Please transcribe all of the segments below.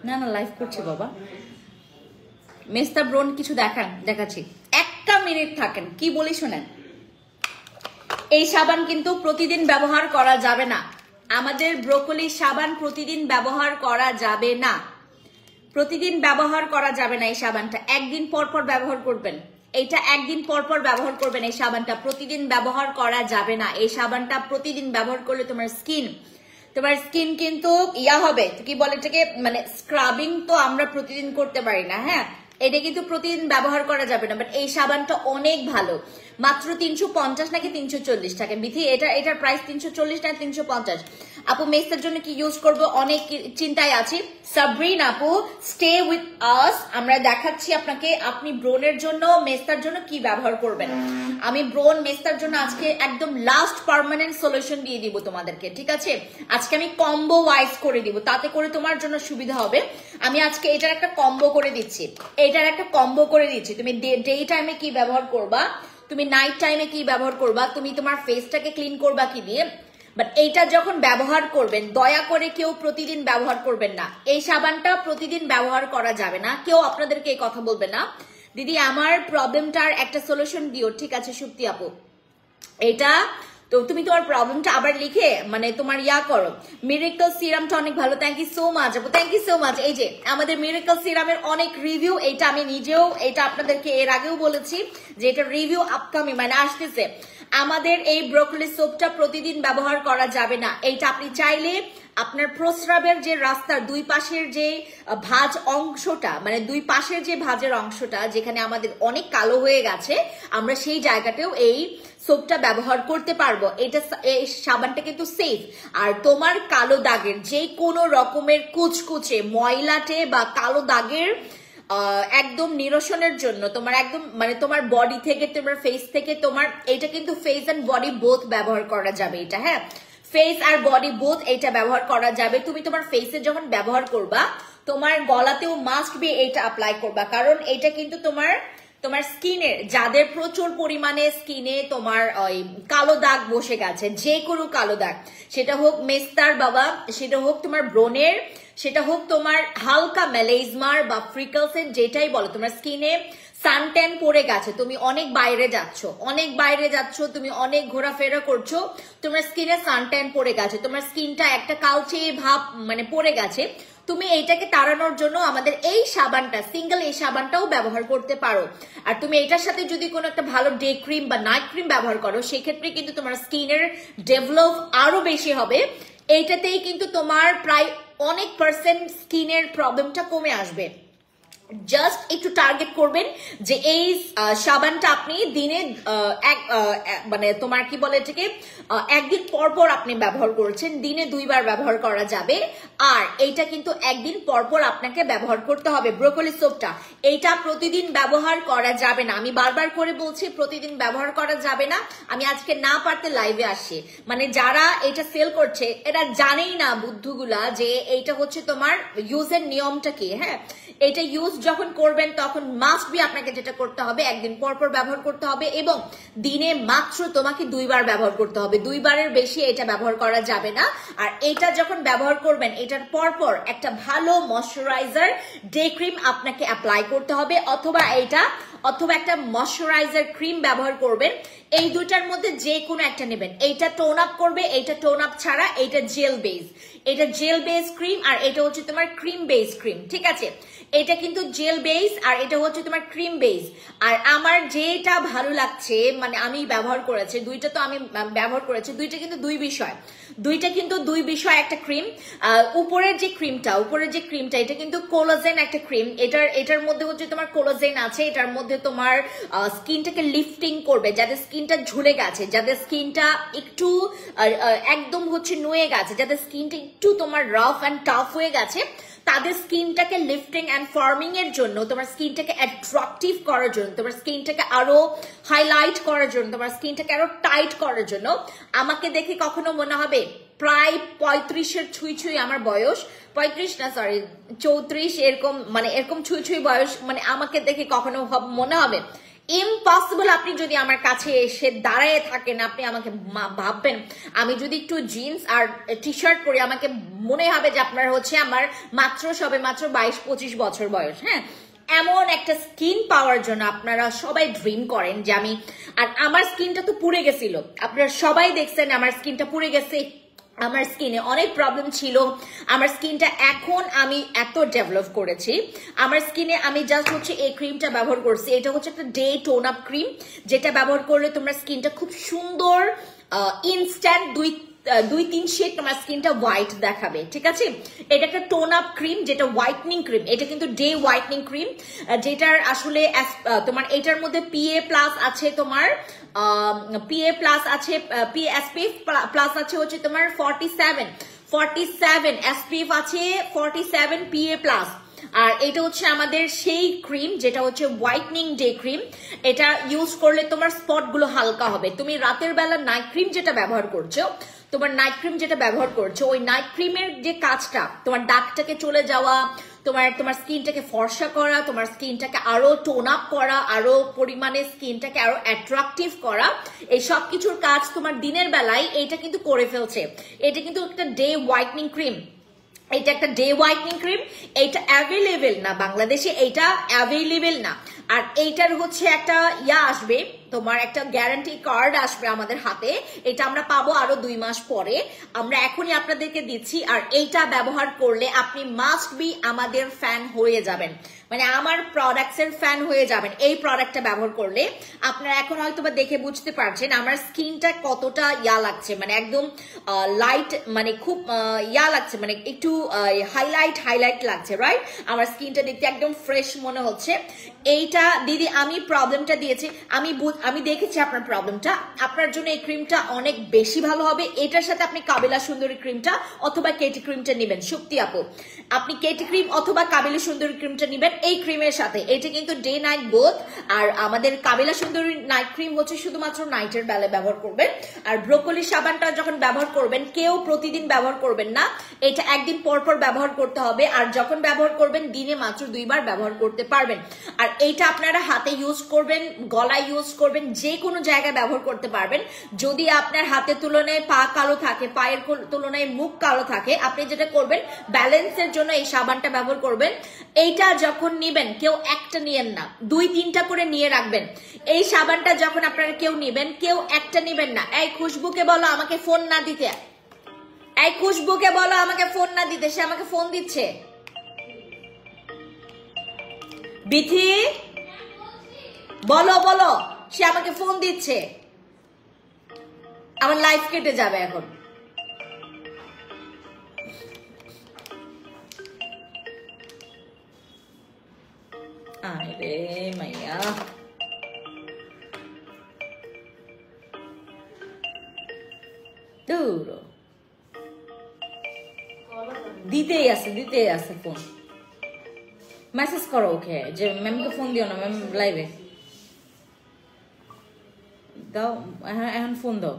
না না লাইভ করছি বাবা। মেস্তা ব্রোন কিছু দেখাচ্ছি, একটা মিনিট থাকেন, কি বলি শোনেন। এই সাবান কিন্তু প্রতিদিন ব্যবহার করা যাবে না, আমাদের ব্রোকলি সাবান প্রতিদিন ব্যবহার করা যাবে না, প্রতিদিন ব্যবহার করা যাবে না। এই সাবানটা একদিন পর পর ব্যবহার করবেন, এইটা একদিন পর পর ব্যবহার করবেন। এই সাবানটা প্রতিদিন ব্যবহার করা যাবে না। এই সাবানটা প্রতিদিন ব্যবহার করলে তোমার স্কিন কিন্তু ইয়া হবে, কি বলে এটাকে, মানে স্ক্রাবিং তো আমরা প্রতিদিন করতে পারি না, হ্যাঁ, এটা কিন্তু প্রতিদিন ব্যবহার করা যাবে না। বাট এই সাবানটা অনেক ভালো, মাত্র 350 নাকি 340 টাকা। বিথি এটার প্রাইস 340 না 350। আপু মেস্তার জন্য কি ইউজ করবো অনেক চিন্তায় আছি। সাবরিন আপু স্টে উইথ আস, আমরা দেখাচ্ছি আপনাকে আপনি ব্রোনের জন্য মেস্তার জন্য কি ব্যবহার করবেন। আমি ব্রোন মেস্তার জন্য আজকে একদম লাস্ট পার্মানেন্ট সলিউশন দিয়ে দিব তোমাদেরকে, ঠিক আছে। আজকে আমি কম্বো ওয়াইজ করে দিব, তাতে করে তোমার জন্য সুবিধা হবে। আমি আজকে এটার একটা কম্বো করে দিচ্ছি, তুমি ডে টাইমে কি ব্যবহার করবা, তুমি নাইট টাইমে কি ব্যবহার করবা, তুমি তোমার ফেসটাকে ক্লিন করবা কি দিয়ে। বাট এইটা যখন ব্যবহার করবেন, দয়া করে কেউ প্রতিদিন ব্যবহার করবেন না। এই সাবানটা প্রতিদিন ব্যবহার করা যাবে না, কেউ আপনাদেরকে এই কথা বলবে না। দিদি আমার প্রবলেমটার একটা সলিউশন দিও, ঠিক আছে সুপ্তি আপু। এটা তো তুমি তোমার প্রবলেমটা আবার লিখে মানে তোমার ইয়া করো। মিরাকল সিরামটা অনেক ভালো, থ্যাংক ইউ সো মাচ আপু, থ্যাংক ইউ সো মাচ। এই যে আমাদের মিরাকল সিরামের অনেক রিভিউ, এটা আমি নিজেও এটা আপনাদেরকে এর আগেও বলেছি যে এটা রিভিউ আপকামিং মানে আসতেছে। আমাদের এই ব্রোকলি সোপটা প্রতিদিন ব্যবহার করা যাবে না। এইটা আপনি চাইলে আপনার প্রস্রাবের যে রাস্তার দুই পাশের যে ভাঁজ অংশটা, মানে দুই পাশের যে ভাঁজের অংশটা যেখানে আমাদের অনেক কালো হয়ে গেছে, আমরা সেই জায়গাতেও এই সোপটা ব্যবহার করতে পারবো। এই সাবানটা কিন্তু সেফ। আর তোমার কালো দাগের যে কোনো রকমের কুচকুচে ময়লাটে বা কালো দাগের একদম নিরসনের জন্য তোমার একদম মানে তোমার বডি থেকে তোমার ফেস থেকে তোমার এটা কিন্তু ফেস এন্ড বডি বোথ ব্যবহার করা যাবে এটা, হ্যাঁ, ফেস আর বডি বোথ এটা ব্যবহার করা যাবে। তুমি তোমার ফেসে যখন ব্যবহার করবা তোমার গলাতেও মাস্ট বি এটা অ্যাপ্লাই করবা, কারণ এটা কিন্তু তোমার স্কিনের যাদের প্রচুর পরিমাণে স্কিনে তোমার ওই কালো দাগ বসে গেছে, যে কোনো কালো দাগ, সেটা হোক মেস্তার বাবা, সেটা হোক তোমার ব্রণের, সেটা হোক তোমার হালকা মেলেজমার বা ফ্রিকলসের, যেটাই বলো, তোমার স্কিনে সানট্যান পড়ে গেছে, তুমি অনেক বাইরে যাচ্ছ, তুমি অনেক ঘোরাফেরা করছো, তোমার স্কিনে সানট্যান পড়ে গেছে, তোমার স্কিনটা একটা কালচে ভাব মানে পড়ে গেছে, তুমি এইটাকে তাড়ানোর জন্য আমাদের এই সাবানটা সিঙ্গেল এই সাবানটাও ব্যবহার করতে পারো। আর তুমি এটার সাথে যদি কোনো একটা ভালো ডে ক্রিম বা নাইট ক্রিম ব্যবহার করো, সেক্ষেত্রে কিন্তু তোমার স্কিনের ডেভেলপ আরো বেশি হবে। এইটাতেই কিন্তু তোমার প্রায় অনেক % স্কিনের প্রবলেমটা কমে আসবে। জাস্ট একটু টার্গেট করবেন যে এই সাবানটা আপনি দিনে মানে তোমার কি বলে এটাকে একদিন পর পর আপনি ব্যবহার করছেন, দিনে 2 বার ব্যবহার করা যাবে। আর এইটা কিন্তু একদিন পর পর আপনাকে ব্যবহার করতে হবে। ব্রোকলি সোপটা এইটা প্রতিদিন ব্যবহার করা যাবে না, আমি বারবার করে বলছি প্রতিদিন ব্যবহার করা যাবে না। আমি আজকে না পারতে লাইভে আসি, মানে যারা এটা সেল করছে এরা জানেই না বুদ্ধুগুলা যে এইটা হচ্ছে তোমার ইউজের নিয়মটা কি। হ্যাঁ, এটা ইউজ যখন করবেন তখন মাস্ট বি আপনাকে যেটা করতে হবে একদিন পর পর ব্যবহার করতে হবে, এবং দিনে মাত্র তোমাকে 2 বার ব্যবহার করতে হবে, 2 বারের বেশি এটা ব্যবহার করা যাবে না। আর এটা যখন ব্যবহার করবেন এটার পর পর একটা ভালো ময়শ্চারাইজার ডে ক্রিম আপনাকে অ্যাপ্লাই করতে হবে, অথবা একটা ময়শ্চারাইজার ক্রিম ব্যবহার করবেন। এই দুটার মধ্যে যে কোনো একটা নেবেন। এইটা টোন আপ করবে, এইটা টোন আপ ছাড়া, এইটা জেল বেস ক্রিম, আর এটা হচ্ছে তোমার ক্রিম বেস ক্রিম, ঠিক আছে। এটা কিন্তু জেল বেস আর এটা হচ্ছে তোমার ক্রিম বেস। আর আমার যেটা ভালো লাগছে মানে আমি ব্যবহার করেছি দুইটা, তো আমি ব্যবহার করেছি দুইটা কিন্তু দুই বিষয় একটা ক্রিম। উপরের যে ক্রিমটা এটা কিন্তু কোলাজেন একটা ক্রিম, এটার মধ্যে হচ্ছে তোমার কোলাজেন আছে, এটার মধ্যে তোমার স্কিনটাকে লিফটিং করবে, যাদের স্কিনটা ঝুলে গেছে, যাদের স্কিনটা একটু একদম হচ্ছে নুয়ে গেছে, যাদের স্কিনটা একটু তোমার রাফ অ্যান্ড টাফ হয়ে গেছে, তাদের স্কিনটাকে লিফটিং অ্যান্ড ফর্মিং এর জন্য, তোমার স্কিনটাকে অ্যাট্রাকটিভ করার জন্য, তোমার স্কিনটাকে আরো হাইলাইট করার জন্য, তোমার স্কিনটাকে আরো টাইট করার জন্য, আমাকে দেখে কখনো মনে হবে প্রায় 35-এর ছুঁই আমার বয়স, 35 না সরি 34 এরকম, মানে এরকম ছুঁই বয়স, মানে আমাকে দেখে কখনো মনে হবে ইম্পসিবল। আপনি যদি আমার কাছে এসে দাঁড়ায় থাকেন, আপনি আমাকে ভাববেন আমি যদি একটু জিন্স আর টি শার্ট পরি আমাকে মনে হবে যে আপনার হচ্ছে আমার সবে মাত্র 22-25 বছর বয়স। হ্যাঁ, এমন একটা স্কিন পাওয়ার জন্য আপনারা সবাই ড্রিম করেন যে আমি, আর আমার স্কিনটা তো পুড়ে গেছিল, আপনারা সবাই দেখছেন আমার স্কিনটা পুড়ে গেছে। আমার স্কিনে অনেক প্রবলেম ছিল, আমার স্কিনটা এখন আমি এত ডেভেলপ করেছি। আমার স্কিনে আমি জাস্ট হচ্ছে এই ক্রিমটা ব্যবহার করছি, এটা হচ্ছে একটা ডে টোন আপ ক্রিম, যেটা ব্যবহার করলে তোমার স্কিনটা খুব সুন্দর ইনস্ট্যান্ট 2-3 শেড তোমার স্কিনটা হোয়াইট দেখাবে। ঠিক আছে, এটা একটা টোন আপ ক্রিম, যেটা হোয়াইটনিং ক্রিম, এটা কিন্তু ডে হোয়াইটনিং ক্রিম, যেটার আসলে তোমার এটার মধ্যে PA+ আছে, তোমার PA+ আছে, SPF+ আছে হচ্ছে তোমার 47 SPF আছে 47 PA+। আর এটা হচ্ছে আমাদের সেই ক্রিম যেটা হচ্ছে হোয়াইটনিং ডে ক্রিম। এটা ইউজ করলে তোমার স্পট গুলো হালকা হবে। তুমি রাতের বেলা নাইট ক্রিম যেটা ব্যবহার করছো, ওই নাইট ক্রিমের যে কাজটা, তোমার দাগটাকে চলে যাওয়া, তোমার স্কিনটাকে ফর্সা করা, তোমার স্কিনটাকে আরো টোন আপ করা, আরো পরিমাণে স্কিনটাকে আরো অ্যাট্রাকটিভ করা, এই সব কিছুর কাজ তোমার দিনের বেলায় এইটা কিন্তু করে ফেলছে। এটা কিন্তু একটা ডে হোয়াইটনিং ক্রিম, এটা একটা ডে হোয়াইটনিং ক্রিম, এইটা অ্যাভেলেবেল না বাংলাদেশে, এইটা অ্যাভেলেবেল না। আর এইটার হচ্ছে একটা আসবে, তোমার একটা গ্যারান্টি কার্ড আসবে আমাদের হাতে, এটা আমরা পাবো আরো 2 মাস পরে, আমরা এখনই আপনাদেরকে দিচ্ছি। আর এইটা ব্যবহার করলে আপনি মাস্ট বি আমাদের ফ্যান হয়ে যাবেন, মানে আমার প্রোডাক্টস এর ফ্যান হয়ে যাবেন এই প্রোডাক্টটা ব্যবহার করলে। আপনারা এখন হয়তো বা দেখে বুঝতে পারছেন আমার স্কিনটা কতটা লাগছে, মানে একদম লাইট, মানে খুব লাগছে, মানে একটু হাইলাইট লাগছে, রাইট? আমার স্কিনটা দেখতে একদম ফ্রেশ মনে হচ্ছে। এইটা দিদি আমি প্রবলেমটা দিয়েছি, আমি দেখেছি আপনার প্রবলেমটা, আপনার জন্য এই ক্রিমটা অনেক বেশি ভালো হবে। এটার সাথে আপনি কাবিলা সুন্দরী ক্রিমটা অথবা কেটি ক্রিমটা নেবেন। শুক্তি আপু, আপনি কেটি ক্রিম অথবা কাবিলা সুন্দরী ক্রিমটা নেবেন এই ক্রিমের সাথে। এটা কিন্তু ডে নাইট বোথ। আর আমাদের কাবিলা সুন্দরী নাইট ক্রিম হচ্ছে শুধুমাত্র নাইটের বেলায় ব্যবহার করবেন। আর ব্রোকলি সাবানটা যখন ব্যবহার করবেন, কেউ প্রতিদিন ব্যবহার করবেন না, এটা একদিন পর পর ব্যবহার করতে হবে। আর যখন ব্যবহার করবেন দিনে মাত্র 2 বার ব্যবহার করতে পারবেন। আর এইটা আপনারা হাতে ইউজ করবেন, গলায় ইউজ করবেন, যে কোনো জায়গায় ব্যবহার করতে পারবেন। যদি আপনার হাতের তুলনায় পা কালো থাকে, পায়ের তুলনায় মুখ কালো থাকে, আপনি যেটা করবেন ব্যালেন্সের জন্য এই সাবানটা ব্যবহার করবেন। এইটা যখন নিবেন কেউ একটা নিয়েন না, 2-3টা করে নিয়ে রাখবেন। এই সাবানটা যখন আপনারা কেউ নিবেন, কেউ একটা নিবেন না। এই খুশবুকে বলো আমাকে ফোন না দিতে, এই খুশবুকে বলো আমাকে ফোন না দিতে, সে আমাকে ফোন দিচ্ছে। বিথি বলো সে আমাকে ফোন দিচ্ছে, আমার লাইফ কেটে যাবে এখন। আরে মাইয়া, দিতেই আছে ফোন। মেসেজ করো ওকে যে ম্যামকে ফোন দিও না, ম্যাম লাইভে দাও, এখন ফোন দাও।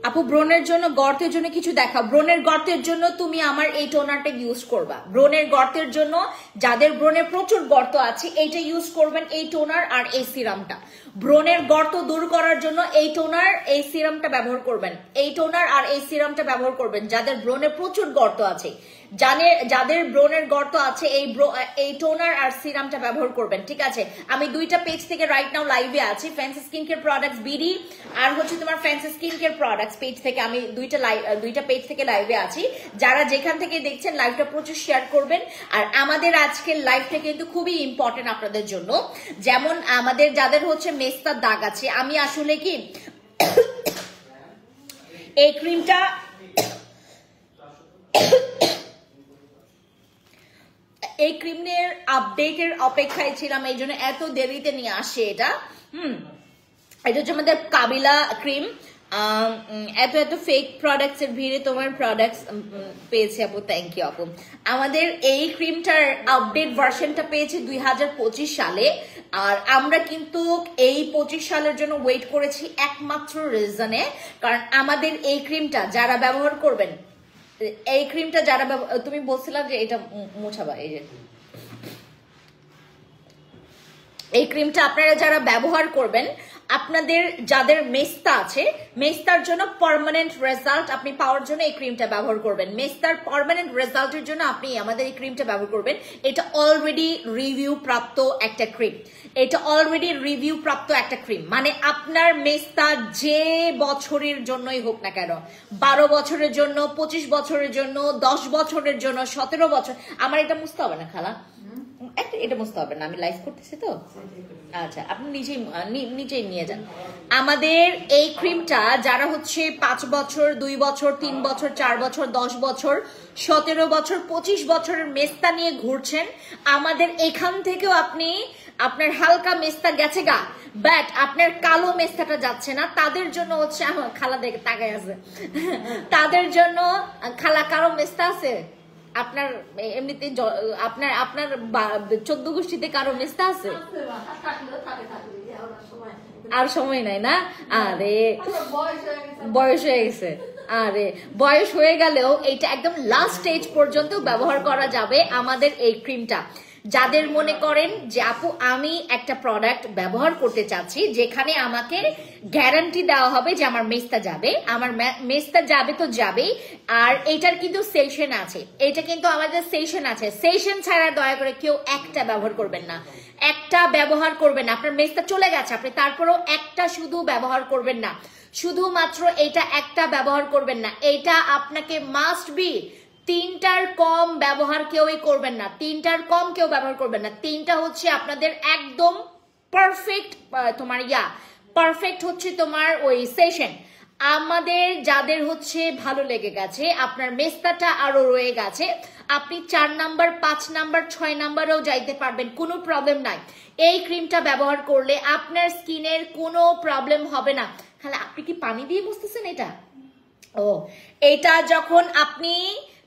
আপু ব্রণের জন্য, গর্তের জন্য কিছু দেখা। ব্রণের গর্তের জন্য তুমি আমার এই টোনারটা ইউজ করবা। ব্রণের গর্তের জন্য, যাদের ব্রণে প্রচুর গর্ত আছে, এইটা ইউজ করবেন, এই টোনার আর এই সিরামটা। ব্রণের গর্ত দূর করার জন্য এই টোনার এই সিরামটা ব্যবহার করবেন, এই টোনার আর এই সিরামটা ব্যবহার করবেন। যাদের ব্রণে প্রচুর গর্ত আছে, যাদের ব্রণের গর্ত আছে, এই টোনার আর সিরামটা ব্যবহার করবেন। ঠিক আছে, আমি 2টা পেজ থেকে রাইট নাও লাইভে আছি, fancy skin care products BD আর হচ্ছে তোমার fancy skin care products page থেকে আমি 2টা পেজ থেকে লাইভে আছি। যারা যেখান থেকে দেখছেন লাইভটা প্রচুর শেয়ার করবেন। আর আমাদের আজকের লাইভটা কিন্তু খুবই ইম্পর্টেন্ট আপনাদের জন্য। যেমন আমাদের যাদের হচ্ছে মেস্তার দাগ আছে, আমি আসলে কি এই ক্রিমটা এই ক্রিমের আপডেটের অপেক্ষায় ছিলাম, এই জন্য এত দেরিতে নিয়ে আসে এটা। এটা হচ্ছে আমাদের কাবিলা ক্রিম। এত ফেক প্রোডাক্টস এর ভিড়ে তোমার প্রোডাক্টস পেয়েছে আপু, থ্যাংক ইউ আপু। আমাদের এই ক্রিমটার আপডেট ভার্সনটা পেয়েছে 2025 সালে। আর আমরা কিন্তু এই 25 সালের জন্য ওয়েট করেছি একমাত্র রিজনে, কারণ আমাদের এই ক্রিমটা যারা ব্যবহার করবেন, এই ক্রিমটা যারা তুমি বলছিলাম যে এটা মোছাবা, এই যে এই ক্রিমটা আপনারা যারা ব্যবহার করবেন, আপনাদের যাদের মেস্তা আছে, মেস্তার জন্য পার্মানেন্ট রেজাল্ট আপনি পাওয়ার জন্য এই ক্রিমটা ব্যবহার করবেন। মেস্তার পার্মানেন্ট রেজাল্টের জন্য আপনি আমাদের এই ক্রিমটা ব্যবহার করবেন। এটা অলরেডি রিভিউ প্রাপ্ত একটা ক্রিম, এটা অলরেডি রিভিউ প্রাপ্ত একটা ক্রিম। মানে আপনার মেস্তা যে বছরের জন্যই হোক না কেন, 12 বছরের জন্য, 25 বছরের জন্য, 10 বছরের জন্য, 17 বছর, আমার এটা মুছতে হবে না খালা, এটা বুঝতে হবে না, আমি লাইভ করতেছি তো। আচ্ছা, আপনি নিজেই নিয়ে যান। আমাদের এই ক্রিমটা যারা হচ্ছে 5 বছর, 2 বছর, 3 বছর, 4 বছর, 10 বছর, 17 বছর, 25 বছরের মেস্তা নিয়ে ঘুরছেন, আমাদের এখান থেকেও আপনি আপনার হালকা মেস্তা গেছে গা, বাট আপনার কালো মেস্তাটা যাচ্ছে না, তাদের জন্য হচ্ছে আমার খালা দেখে তাকায় আছে, তাদের জন্য খালা কালো মেস্তা আছে আপনার এমনিতে, আপনার আপনার 14 গোষ্ঠীতে কারো মেস্তা আছে? আর সময় নাই না? আরে বয়স হয়ে গেছে, আরে বয়স হয়ে গেলেও এইটা একদম লাস্ট স্টেজ পর্যন্ত ব্যবহার করা যাবে আমাদের এই ক্রিমটা। যাদের মনে করেন যে আপু আমি একটা প্রোডাক্ট ব্যবহার করতে চাচ্ছি যেখানে আমাকে গ্যারান্টি দেওয়া হবে যে আমার মেস্তা যাবে, আমার মেস্তা যাবে তো যাবেই, আর এটার কিন্তু সেশন আছে, এটা কিন্তু আমাদের সেশন আছে, সেশন ছাড়া দয়া করে কেউ একটা ব্যবহার করবেন না, একটা ব্যবহার করবেন না। আপনার মেস্তা চলে গেছে, আপনি তারপরেও একটা শুধু ব্যবহার করবেন না, শুধুমাত্র এটা একটা ব্যবহার করবেন না, এটা আপনাকে মাস্ট বি 3টার কম ব্যবহার কেউই করবেন না, 3টার কম কেউ ব্যবহার করবেন না। 3টা হচ্ছে আপনাদের একদম পারফেক্ট, তোমার পারফেক্ট হচ্ছে তোমার ওই সেশন। আমাদের যাদের হচ্ছে ভালো লেগে গেছে, আপনার মেস্তাটা আরো রয়ে গেছে, আপনি 4 নাম্বার, 5 নাম্বার, 6 নাম্বারেও যাইতে পারবেন, কোনো প্রবলেম নাই। এই ক্রিমটা ব্যবহার করলে আপনার স্কিনের কোনো প্রবলেম হবে না। তাহলে আপনি কি পানি দিয়ে বুঝতেছেন এটা? ও, এটা যখন আপনি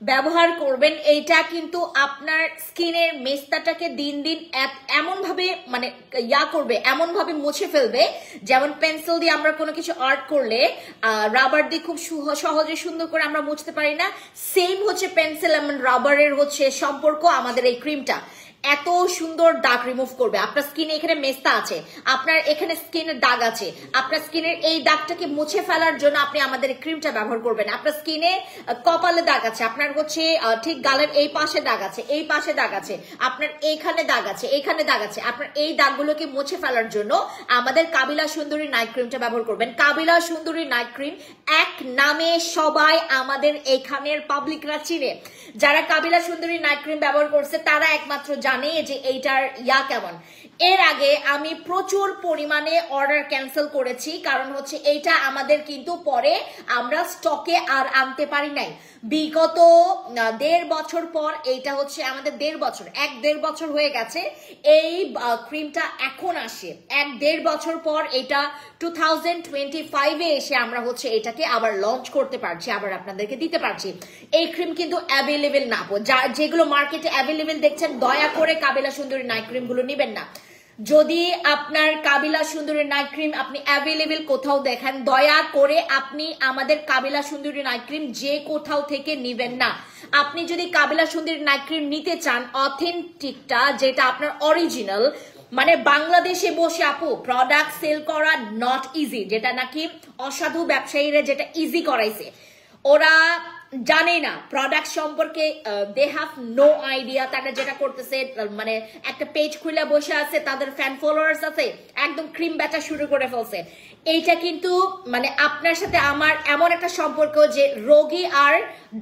ব্যবহার করবেন, এইটা কিন্তু আপনার স্কিনের মেস্তাটাকে দিন দিন এমন ভাবে মানে করবে, এমন ভাবে মুছে ফেলবে, যেমন পেন্সিল দিয়ে আমরা কোনো কিছু আর্ট করলে রাবার দিয়ে খুব সহজে সুন্দর করে আমরা মুছতে পারি না, সেম হচ্ছে পেন্সিল এবং রাবারের হচ্ছে সম্পর্ক আমাদের এই ক্রিমটা। এত সুন্দর দাগ রিমুভ করবে। আপনার স্কিনে এখানে মেস্তা আছে, আপনার এখানে স্কিনের দাগ আছে, আপনার স্কিনের এই দাগটাকে মুছে ফেলার জন্য আপনি আমাদের এই ক্রিমটা ব্যবহার করবেন। আপনার স্কিনে কপালে দাগ আছে, আপনার হচ্ছে ঠিক গালের এই পাশে দাগ আছে, এই পাশে দাগ আছে, আপনার এইখানে দাগ আছে, এইখানে দাগ আছে, আপনার এই দাগগুলোকে মুছে ফেলার জন্য আমাদের কাবিলা সুন্দরী নাইট ক্রিমটা ব্যবহার করবেন। কাবিলা সুন্দরী নাইট ক্রিম এক নামে সবাই আমাদের এখানের পাবলিকরা চিনে। যারা কাবিলা সুন্দরী নাইট ক্রিম ব্যবহার করছে তারা একমাত্র জানে যে এইটার কেমন। এর আগে আমি প্রচুর পরিমাণে অর্ডার ক্যান্সেল করেছি, কারণ হচ্ছে এইটা আমাদের কিন্তু পরে আমরা স্টকে আর আনতে পারি নাই। বিগত 1.5 বছর পর, এইটা হচ্ছে আমাদের 1.5 বছর হয়ে গেছে এই ক্রিমটা এখন আসে। 1.5 বছর পর এটা 2025-এ এসে আমরা হচ্ছে এটাকে আবার লঞ্চ করতে পারছি, আবার আপনাদেরকে দিতে পারছি। এই ক্রিম কিন্তু অ্যাভেলেবেল না, যেগুলো মার্কেটে অ্যাভেলেবেল দেখছেন, দয়া করে কাবিলা সুন্দরী নাইট ক্রিম গুলো নিবেন না। যদি আপনার কাবিলা সুন্দরী নাইট ক্রিম আপনি অ্যাভেলেবেল কোথাও দেখেন, দয়া করে আপনি আমাদের কাবিলা সুন্দরী নাইট ক্রিম যে কোথাও থেকে নিবেন না। আপনি যদি কাবিলা সুন্দরী নাইট ক্রিম নিতে চান অথেন্টিকটা, যেটা আপনার অরিজিনাল, মানে বাংলাদেশে বসে আপু প্রোডাক্ট সেল করা নট ইজি, যেটা নাকি অসাধু ব্যবসায়ীরা যেটা ইজি করাইছে, ওরা জানে না প্রোডাক্ট সম্পর্কে, দে হ্যাভ নো আইডিয়া। তারা যেটা করতেছে মানে একটা পেজ খুলে বসে আছে, তাদের ফ্যান ফলোয়ার্স আছে, একদম ক্রিম বেচা শুরু করে ফেলছে। এইটা কিন্তু মানে আপনার সাথে আমার এমন একটা সম্পর্ক যে রোগী আর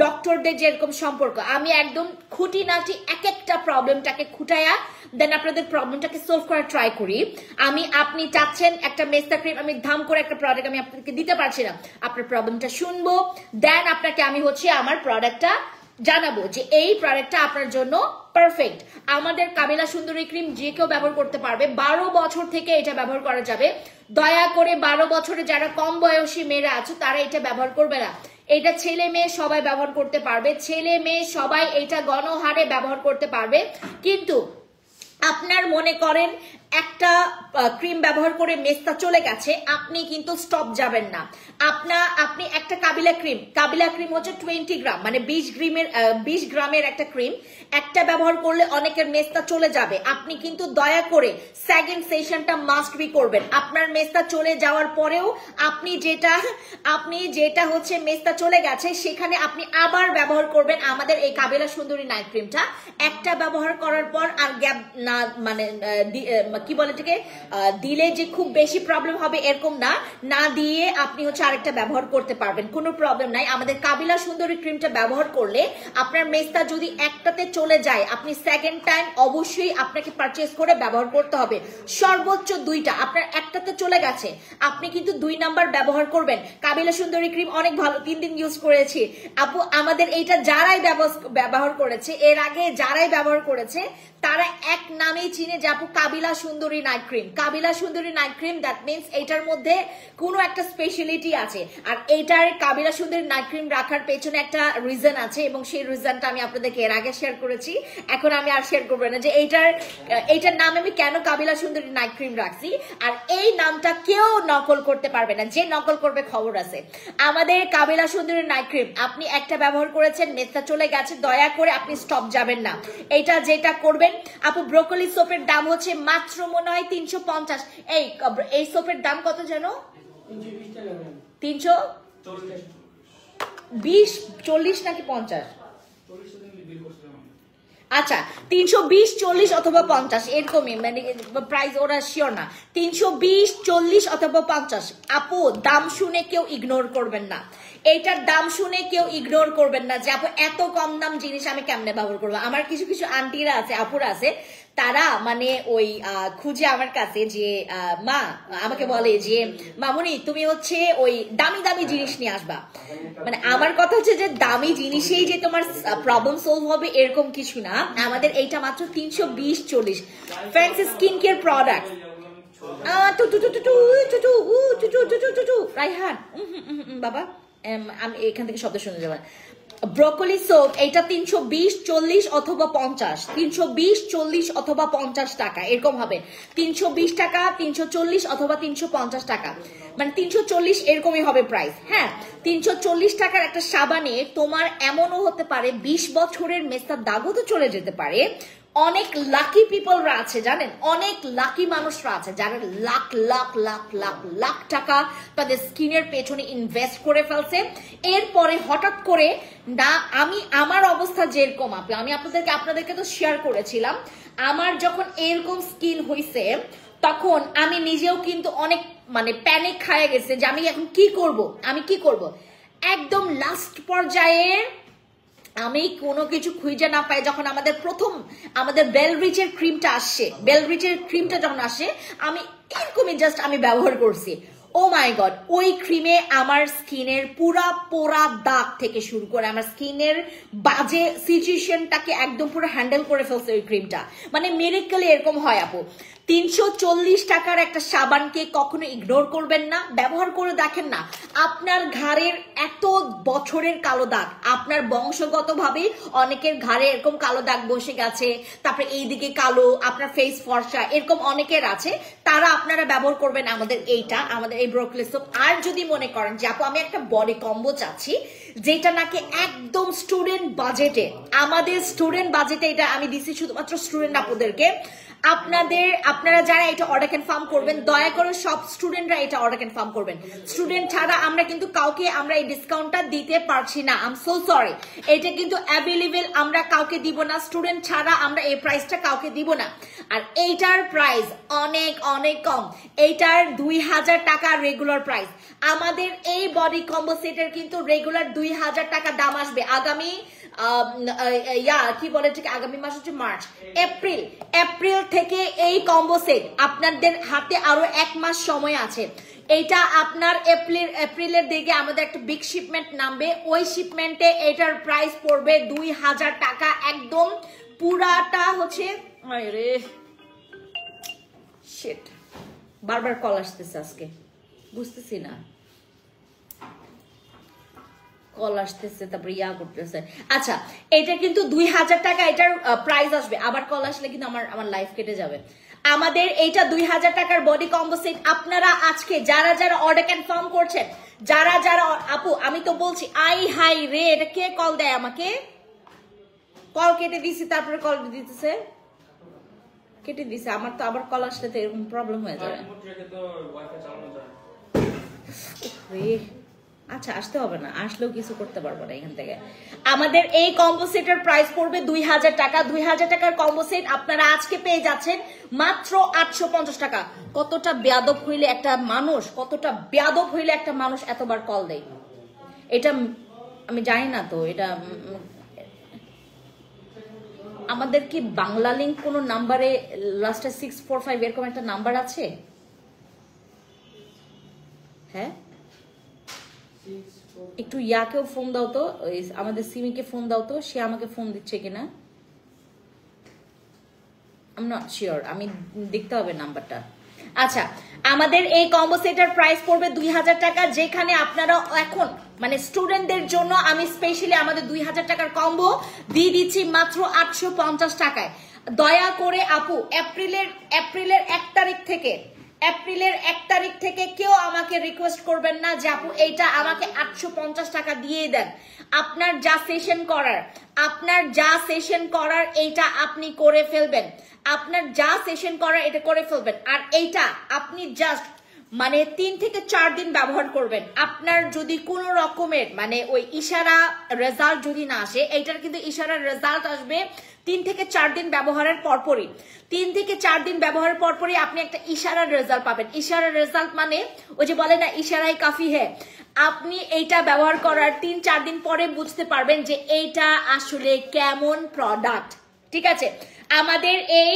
ডক্টরদের যেরকম সম্পর্ক, আমি একদম খুঁটিনাটি এক একটা প্রবলেমটাকে খুঁটাইয়া দেন আপনাদের প্রবলেমটাকে সলভ করার ট্রাই করি। আপনি চাচ্ছেন একটা মেস্তা ক্রিম, আমি ধাম করে একটা প্রোডাক্ট আমি আপনাদেরকে দিতে পারছি না, আপনার প্রবলেমটা শুনবো, দেন আপনাকে আমি হচ্ছে আমার প্রোডাক্টটা জানাবো যে এই প্রোডাক্টটা আপনার জন্য পারফেক্ট। আমাদের কাবিলা সুন্দরী ক্রিম যে কেউ ব্যবহার করতে পারবে, 12 বছর থেকে এটা ব্যবহার করা যাবে। দয়া করে 12 বছরে যারা কম বয়সী মেয়েরা আছে তারা এটা ব্যবহার করবে না। এটা ছেলে মেয়ে সবাই ব্যবহার করতে পারবে, ছেলে মেয়ে সবাই এটা গণহারে ব্যবহার করতে পারবে। কিন্তু আপনার মনে করেন একটা ক্রিম ব্যবহার করে মেস্তা চলে গেছে, আপনি কিন্তু স্টপ যাবেন না। আপনি একটা কাবিলা ক্রিম হচ্ছে 20 গ্রাম, মানে 20 গ্রামের একটা ক্রিম, একটা ব্যবহার করলে অনেকের মেস্তা চলে যাবে। আপনি কিন্তু দয়া করে সেকেন্ড সেশনটা মাস্ট বি করবেন। আপনার মেস্তা চলে যাওয়ার পরেও আপনি যেটা হচ্ছে মেস্তা চলে গেছে সেখানে আপনি আবার ব্যবহার করবেন আমাদের এই কাবিলা সুন্দরী নাইট ক্রিমটা। একটা ব্যবহার করার পর আর গ্যাপ না, মানে কি বলে এটাকে, দিলে যে খুব বেশি প্রবলেম হবে এরকম না দিয়ে আপনি হচ্ছে আরেকটা ব্যবহার করতে পারবেন, কোনো প্রবলেম নাই। আমাদের কাবিলা সুন্দরী ক্রিমটা ব্যবহার করলে আপনার মেস্তা যদি একটাতে চলে যায়, আপনি সেকেন্ড টাইম অবশ্যই আপনাকে পারচেজ করে ব্যবহার করতে হবে, সর্বোচ্চ 2টা। আপনার একটাতে চলে গেছে, আপনি কিন্তু 2 নাম্বার ব্যবহার করবেন। কাবিলা সুন্দরী ক্রিম অনেক ভালো, 3 দিন ইউজ করেছি আপু। আমাদের এইটা যারাই ব্যবহার করেছে, এর আগে যারাই ব্যবহার করেছে তারা এক নামেই চিনে যে আপু কাবিলা সুন্দরী নাইট ক্রিম। কাবিলা সুন্দরী নাইট ক্রিম, দ্যাট মিনস এইটার মধ্যে কোনো একটা স্পেশালিটি আছে। আর এইটার কাবিলা সুন্দরী নাইট ক্রিম রাখার পেছনে একটা রিজন আছে, এবং সেই রিজনটা আমি আপনাদেরকে এর আগে শেয়ার করেছি, এখন আমি আর শেয়ার করবো না যে এইটার নাম আমি কেন কাবিলা সুন্দরী নাইট ক্রিম রাখছি। আর এই নামটা কেউ নকল করতে পারবে না, যে নকল করবে খবর আছে। আমাদের কাবিলা সুন্দরী নাইট ক্রিম আপনি একটা ব্যবহার করেছেন, মেস্তা চলে গেছে, দয়া করে আপনি স্টপ যাবেন না। এটা যেটা করবেন আপু, ব্রোকলি সোপের দাম হচ্ছে মাত্র মনে হয় 350। এই সোপের দাম কত জানো? 320, 40 নাকি 50? আচ্ছা 320, 40 অথবা 50 এরকমই, মানে প্রাইস ওরা শিওর না। 320, 40 অথবা 50। আপু দাম শুনে কেউ ইগনোর করবেন না, এইটার দাম শুনে কেউ ইগনোর করবেন না যে আপু এত কম দাম জিনিস আমি কেমনে ব্যবহার করবো। আমার কিছু আন্টিরা আছে, আপুরা আছে, তারা মানে ওই খুঁজে আমার কাছে যে মা আমাকে বলে যে মামুনি তুমি হচ্ছে ওই দামি দামি জিনিস নিয়ে আসবা। মানে আমার কথা হচ্ছে যে দামি জিনিসেই যে তোমার প্রবলেম সলভ হবে এরকম কিছু না। আমাদের এইটা মাত্র 320, 40। Friends skin care product, Raihan বাবা আমি এখান থেকে শব্দ শুনে যাবেন। ব্রোকলি সোপ এটা 320, 40 অথবা 50, 320, 40 অথবা 50 টাকা এরকম হবে। 320 টাকা, 340 অথবা 350 টাকা, মানে 340 এরকমই হবে প্রাইস। হ্যাঁ 340 টাকার একটা সাবানে তোমার এমনও হতে পারে 20 বছরের মেস্তার দাগও তো চলে যেতে পারে। অনেক লাকি পিপলরা আছে জানেন, অনেক লাকি মানুষরা আছে যারা লাখ লাখ লাখ লাখ লাখ টাকা তাদের স্কিনের পেছনে ইনভেস্ট করে ফেলছে। এরপরে হঠাৎ করে না, আমার অবস্থা যেরকম আমি আপনাদেরকে তো শেয়ার করেছিলাম, আমার যখন এরকম স্কিন হয়েছে তখন আমি নিজেও কিন্তু অনেক মানে প্যানিক খায় গেছে যে আমি এখন কি করব। একদম লাস্ট পর্যায়ে আমি কোনো কিছু খুঁজে না পাই যখন আমাদের বেলরিচের ক্রিমটা যখন আসে, আমি এরকমই জাস্ট আমি ব্যবহার করছি। ও মাই গড, ওই ক্রিমে আমার স্কিনের পুরা পোড়া দাগ থেকে শুরু করে আমার স্কিনের বাজে সিচুয়েশনটাকে একদম পুরো হ্যান্ডেল করে ফেলছে ওই ক্রিমটা। মানে মিরাকলি এরকম হয় আপু। 340 টাকার একটা সাবানকে কখনো ইগনোর করবেন না, ব্যবহার করে দেখেন না। আপনার ঘাড়ের এত বছরের কালো দাগ, আপনার বংশগতভাবে অনেকের ঘাড়ে এরকম কালো দাগ বসে গেছে, তারপরে এইদিকে কালো, আপনার ফেস ফর্সা, এরকম অনেকের আছে, তারা আপনারা ব্যবহার করবেন আমাদের এই ব্রোকলি সোপ। আর যদি মনে করেন যে আপু আমি একটা বডি কম্বো চাচ্ছি যেটা নাকি একদম স্টুডেন্ট বাজেটে, আমাদের স্টুডেন্ট বাজেটে এটা আমি দিচ্ছি শুধুমাত্র স্টুডেন্ট আপুদেরকে। আপনারা যারা এটা অর্ডার কনফার্ম করবেন, দয়া করে সব স্টুডেন্টরা এটা অর্ডার কনফার্ম করবেন। স্টুডেন্ট ছাড়া আমরা কিন্তু কাউকে আমরা এই ডিসকাউন্টটা দিতে পারছি না, আই এম সো সরি। এটা কিন্তু অ্যাভেলেবেল আমরা কাউকে দিব না, স্টুডেন্ট ছাড়া আমরা এই প্রাইসটা কাউকে দিব না। আর এইটার প্রাইস অনেক অনেক কম, এইটার 2000 টাকা রেগুলার প্রাইস। আমাদের এই বডি কম্বো সেটের কিন্তু রেগুলার 2000 টাকা দাম আসবে আগামী কি বলে ঠিক আগামী মাস হচ্ছে মার্চ, এপ্রিল থেকে এই কম্বো সেট আপনাদের হাতে আরো 1 মাস সময় আছে। এটা আপনার এপ্রিলের দিকে আমাদের একটা বিগ শিপমেন্ট নামবে, ওই শিপমেন্টে এটার প্রাইস পড়বে 2000 টাকা একদম পুরাটা হচ্ছে। আরে শিট, বারবার কল আসতেছে আজকে, বুঝতেছি না। কল আসতেছে, তারপরে ইয়া করতেছে। আচ্ছা, এটা কিন্তু 2000 টাকা এটার প্রাইস আসবে। আবার কল আসলে কিন্তু আমার লাইফ কেটে যাবে। আমাদের এইটা 2000 টাকার বডি কম্বো সেট। আপনারা আজকে যারা যারা অর্ডার কনফার্ম করছেন, যারা যারা আপু আমি তো বলছি আই হাই রে, এটা কে কল দেয় আমাকে? কল কেটে দিছি, তারপরে কল দিতেছে, কেটে দিছে। আমার তো আবার কল আসলে তো এরকম প্রবলেম হয়ে যাবে। আচ্ছা, আসতে হবে না, আসলেও কিছু করতে পারবো না এখান থেকে। আমাদের এই কম্বো সেটের প্রাইস পড়বে 2000 টাকা। 2000 টাকার কম্বো সেট আপনারা আজকে পেয়ে যাচ্ছেন মাত্র 850 টাকা। কতটা বেয়াদব হইলে একটা মানুষ, কতটা বেয়াদব হইলে একটা মানুষ এতবার কল দেয়, এটা আমি জানি না। তো এটা আমাদের কি বাংলা লিঙ্ক কোন নাম্বারে লাস্টে 645 এরকম একটা নাম্বার আছে? হ্যাঁ, একটু ইয়াকেও ফোন দাও তো, আমাদের সিমিকে ফোন দাও তো, সে আমাকে ফোন দিচ্ছে কিনা। আই এম নট শিওর, আমি দেখতে হবে নাম্বারটা। আচ্ছা, আমাদের এই কম্বো সেটের প্রাইস পড়বে 2000 টাকা, যেখানে আপনারা এখন মানে স্টুডেন্টদের জন্য আমি স্পেশালি আমাদের 2000 টাকার কম্বো দিয়ে দিচ্ছি মাত্র 850 টাকায়। দয়া করে আপু এপ্রিলের 1 তারিখ থেকে, এপ্রিলের 1 তারিখ থেকে কেউ আমাকে রিকোয়েস্ট করবেন না যে আপু এইটা আমাকে 850 টাকা দিয়ে দেন। আপনার যা সেশন করার এইটা আপনি করে ফেলবেন, আপনার যা সেশন করার এটা করে ফেলবেন। আর এইটা আপনি জাস্ট মানে 3 থেকে 4 দিন ব্যবহার করবেন। আপনার যদি কোনো রকমের মানে ওই ইশারা রেজাল্ট যদি না আসে, এইটার কিন্তু ইশারার রেজাল্ট আসবে 3 থেকে 4 দিন ব্যবহারের পরপরই। 3 থেকে 4 দিন ব্যবহারের পরপরই আপনি একটা ইশারার রেজাল্ট পাবেন। ইশারার রেজাল্ট মানে ওই যে বলে না ইশারাই কাফি হ্যাঁ, আপনি এইটা ব্যবহার করার 3-4 দিন পরে বুঝতে পারবেন যে এইটা আসলে কেমন প্রোডাক্ট। ঠিক আছে, আমাদের এই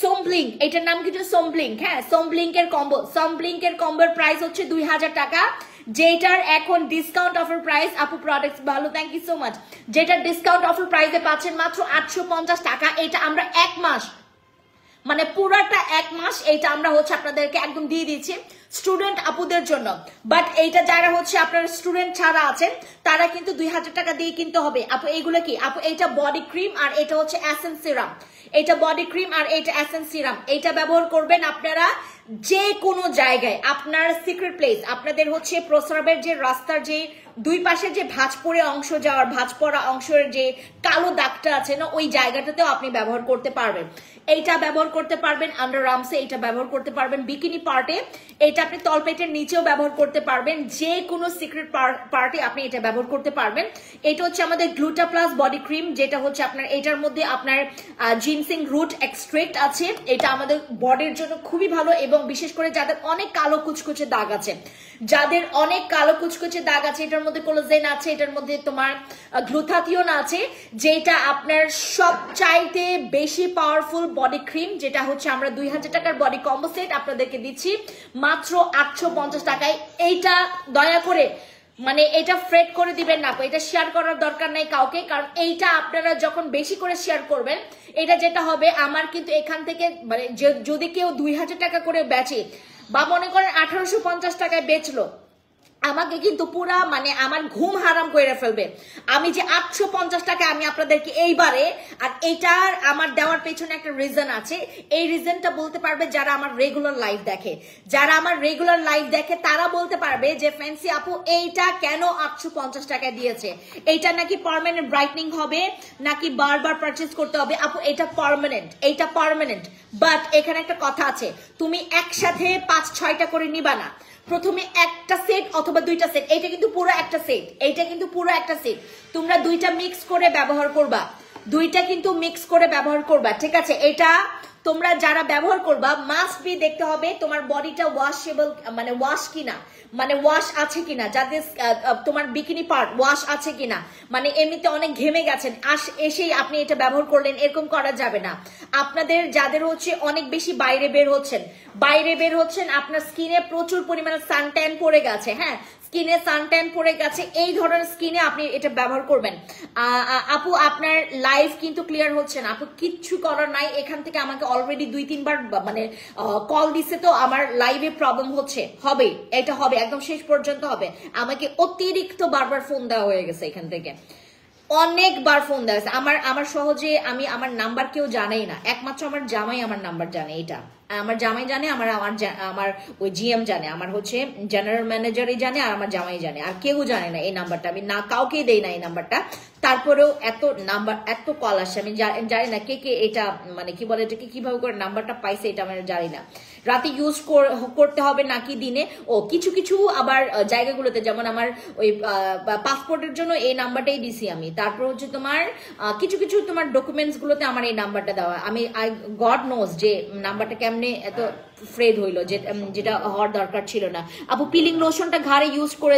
সোমব্লিং, এটার নাম কিন্তু সোমব্লিং, হ্যাঁ সোমব্লিংকের কম্বোর প্রাইস হচ্ছে 2000 টাকা, যেটার এখন ডিসকাউন্ট অফার প্রাইস আপু প্রোডাক্টস ভালো, থ্যাংক ইউ সো মাচ, যেটার ডিসকাউন্ট অফার প্রাইসে পাচ্ছেন মাত্র 850 টাকা। এটা আমরা 1 মাস মানে পুরাটা 1 মাস এইটা আমরা হচ্ছে আপনাদেরকে একদম দিয়ে দিচ্ছি স্টুডেন্ট আপুদের জন্য। বাট এইটা যারা হচ্ছে আপনার স্টুডেন্ট ছাড়া আছেন তারা কিন্তু 2000 টাকা দিয়ে কিনতে হবে। আপু এইগুলো কি আপু? এটা বডি ক্রিম আর এটা হচ্ছে এসেন্স সিরাম। এটা বডি ক্রিম আর এটা এসেন্স সিরাম। এটা ব্যবহার করবেন আপনারা যে কোনো জায়গায়, আপনার সিক্রেট প্লেস, আপনাদের হচ্ছে প্রস্রাবের যে রাস্তার যে দুই পাশে যে ভাঁজ পড়ে অংশ যাওয়ার, ভাঁজ পড়া অংশের যে কালো দাগটা আছে না, ওই জায়গাটাতেও আপনি ব্যবহার করতে পারবেন। এইটা ব্যবহার করতে পারবেন আন্ডার আর্মসে, এটা ব্যবহার করতে পারবেন বিকিনি পার্টে, এটা আপনি তলপেটের নিচেও ব্যবহার করতে পারবেন, যে কোনো সিক্রেট পার্টে আপনি এটা ব্যবহার করতে পারবেন। এটা হচ্ছে আমাদের গ্লুটা প্লাস বডি ক্রিম, যেটা হচ্ছে আপনার এটার মধ্যে আপনার জিনসিং রুট এক্সট্রেক্ট আছে। এটা আমাদের বডির জন্য খুবই ভালো, এবং বিশেষ করে যাদের অনেক কালো কুচকুচে দাগ আছে, যাদের অনেক কালো কুচকুচে দাগ আছে, এটার মধ্যে কোলাজেন আছে, এটার মধ্যে তোমার গ্লুথাথিওন আছে, যেটা আপনার সবচাইতে বেশি পাওয়ারফুল বডি ক্রিম, যেটা হচ্ছে আমরা 2000 টাকার বডি কম্বো সেট আপনাদেরকে দিচ্ছি মাত্র 850 টাকায়। এইটা দয়া করে মানে এটা ফ্রেড করে দিবেন না, এটা শেয়ার করার দরকার নাই কাউকে, কারণ এইটা আপনারা যখন বেশি করে শেয়ার করবেন, এটা যেটা হবে আমার কিন্তু এখান থেকে মানে যদি কেউ 2000 টাকা করে বেচে বা মনে করেন 1850 টাকায় বেচলো, আমাকে কিন্তু পুরা মানে আমার ঘুম হারাম করে ফেলবে। আমি যে 850 টাকা আমি আপনাদেরকে এইবারে, আর এইটার আমার দেওয়ার পেছনে একটা রিজন আছে। এই রিজনটা বলতে পারবে যারা আমার রেগুলার লাইভ দেখে, যারা আমার রেগুলার লাইভ দেখে তারা বলতে পারবে যে ফ্যান্সি আপু এইটা কেন 850 টাকা দিয়েছে, এইটা নাকি পার্মানেন্ট ব্রাইটনিং হবে নাকি বারবার পারচেজ করতে হবে। আপু এটা পার্মানেন্ট, এইটা পার্মানেন্ট, বাট এখানে একটা কথা আছে, তুমি একসাথে 5-6টা করে নিবা না, প্রথমে একটা সেট অথবা 2টা সেট, এইটা কিন্তু পুরো একটা সেট, এইটা কিন্তু পুরো একটা সেট, তোমরা 2টা মিক্স করে ব্যবহার করবা, 2টা কিন্তু মিক্স করে ব্যবহার করবা, ঠিক আছে। এটা তোমরা যারা ব্যবহার করবা মাস্ট বি দেখতে হবে তোমার বডিটা ওয়াশেবল মানে ওয়াশ কিনা, মানে ওয়াশ আছে কিনা, যাদের তোমার বিকিনি পার্ট ওয়াশ আছে কিনা, মানে এমনিতে অনেক ঘেমে গেছেন এসেই আপনি এটা ব্যবহার করলেন, এরকম করা যাবে না। আপনাদের যাদের হচ্ছে অনেক বেশি বাইরে বের হচ্ছেন, আপনার স্কিনে প্রচুর পরিমাণে সানট্যান পড়ে গেছে, হ্যাঁ স্কিনে সানট্যান পড়ে গেছে, এই ধরনের স্কিনে আপনি এটা ব্যবহার করবেন। আপু আপনার লাইভ কিন্তু ক্লিয়ার হচ্ছে না আপু, কিচ্ছু করার নাই, এখান থেকে আমাকে অলরেডি 2-3 বার মানে কল দিছে, তো আমার লাইভে প্রবলেম হচ্ছে, হবে এটা হবে একদম শেষ পর্যন্ত হবে। আমাকে অতিরিক্ত বারবার ফোন দেওয়া হয়ে গেছে এখান থেকে, অনেকবার ফোন দেওয়া হয়েছে। আমার সহজে আমি আমার নাম্বার কেউ জানেই না, একমাত্র আমার জামাই আমার নাম্বার জানে, এটা আমার জামাই জানে, আমার ওই জিএম জানে, আমার হচ্ছে জেনারেল ম্যানেজারই জানে, আর আমার জামাই জানে, আর কেউ জানে না এই নাম্বারটা, আমি না কাউকেই দেই না এই নাম্বারটা। তারপরেও এত কল আসে, আমি জানি না কে কে এটা মানে কি বলে এটাকে কিভাবে করে নাম্বারটা পাইছে, এটা আমি জানি না। রাতে ইউজ করতে হবে নাকি দিনে? ও কিছু কিছু আবার জায়গাগুলোতে, যেমন আমার ওই পাসপোর্টের জন্য এই নাম্বারটাই দিছি আমি। তারপর হচ্ছে তোমার কিছু কিছু তোমার ডকুমেন্টস গুলোতে আমার এই নাম্বারটা দেওয়া, আমি গড নোজ যে নাম্বারটা কেমনে এত ফ্রেড হইলো, যেটা হওয়ার দরকার ছিল না। আপু পিলিং লোশনটা ঘাড়ে ইউজ করে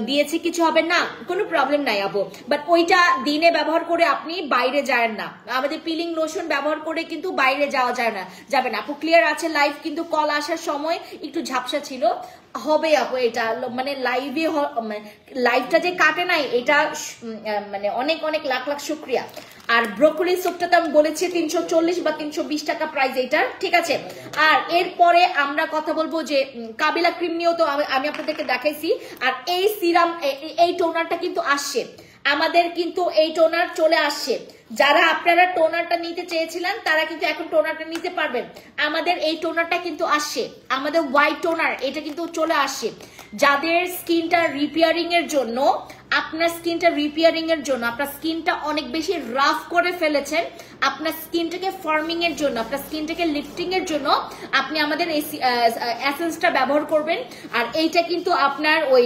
দিয়েছি, কিছু হবে না, কোনো প্রবলেম নাই আপু, বাট ওইটা দিনে ব্যবহার করে আপনি বাইরে যায় না। আমাদের পিলিং লোশন ব্যবহার করে কিন্তু বাইরে যাওয়া যায় না, যাবে না আপু। ক্লিয়ার আছে লাইভ, কিন্তু কল আসার সময় একটু ঝাপসা ছিল, হবে আপু এটা মানে লাইভটা যে কাটে নাই এটা মানে অনেক অনেক লাখ লাখ শুক্রিয়া। আর ব্রোকলি স্যুপটা তো আমি বলেছি 340 বা 320 টাকা প্রাইস এটার, ঠিক আছে। আর এরপরে আমরা কথা বলবো যে কাবিলা ক্রিম নিয়েও তো আমি আপনাদেরকে দেখাইছি। আর এই সিরাম এই টোনারটা কিন্তু আসছে আমাদের, কিন্তু এই টোনার চলে আসছে। যারা আপনারা টোনারটা নিতে চেয়েছিলেন তারা কিন্তু এখন টোনারটা নিতে পারবেন। আমাদের এই টোনারটা কিন্তু আসছে, আমাদের হোয়াইট টোনার, এটা কিন্তু চলে আসছে। যাদের স্কিনটা রিপেয়ারিং এর জন্য, আপনার স্কিনটা রিপেয়ারিং এর জন্য, আপনার স্কিনটা অনেক বেশি রাফ করে ফেলেছেন, আপনার স্কিনটাকে ফর্মিং এর জন্য, আপনার স্কিনটাকে লিফটিং এর জন্য আপনি আমাদের এই এসেন্সটা ব্যবহার করবেন। আর এইটা কিন্তু আপনার ওই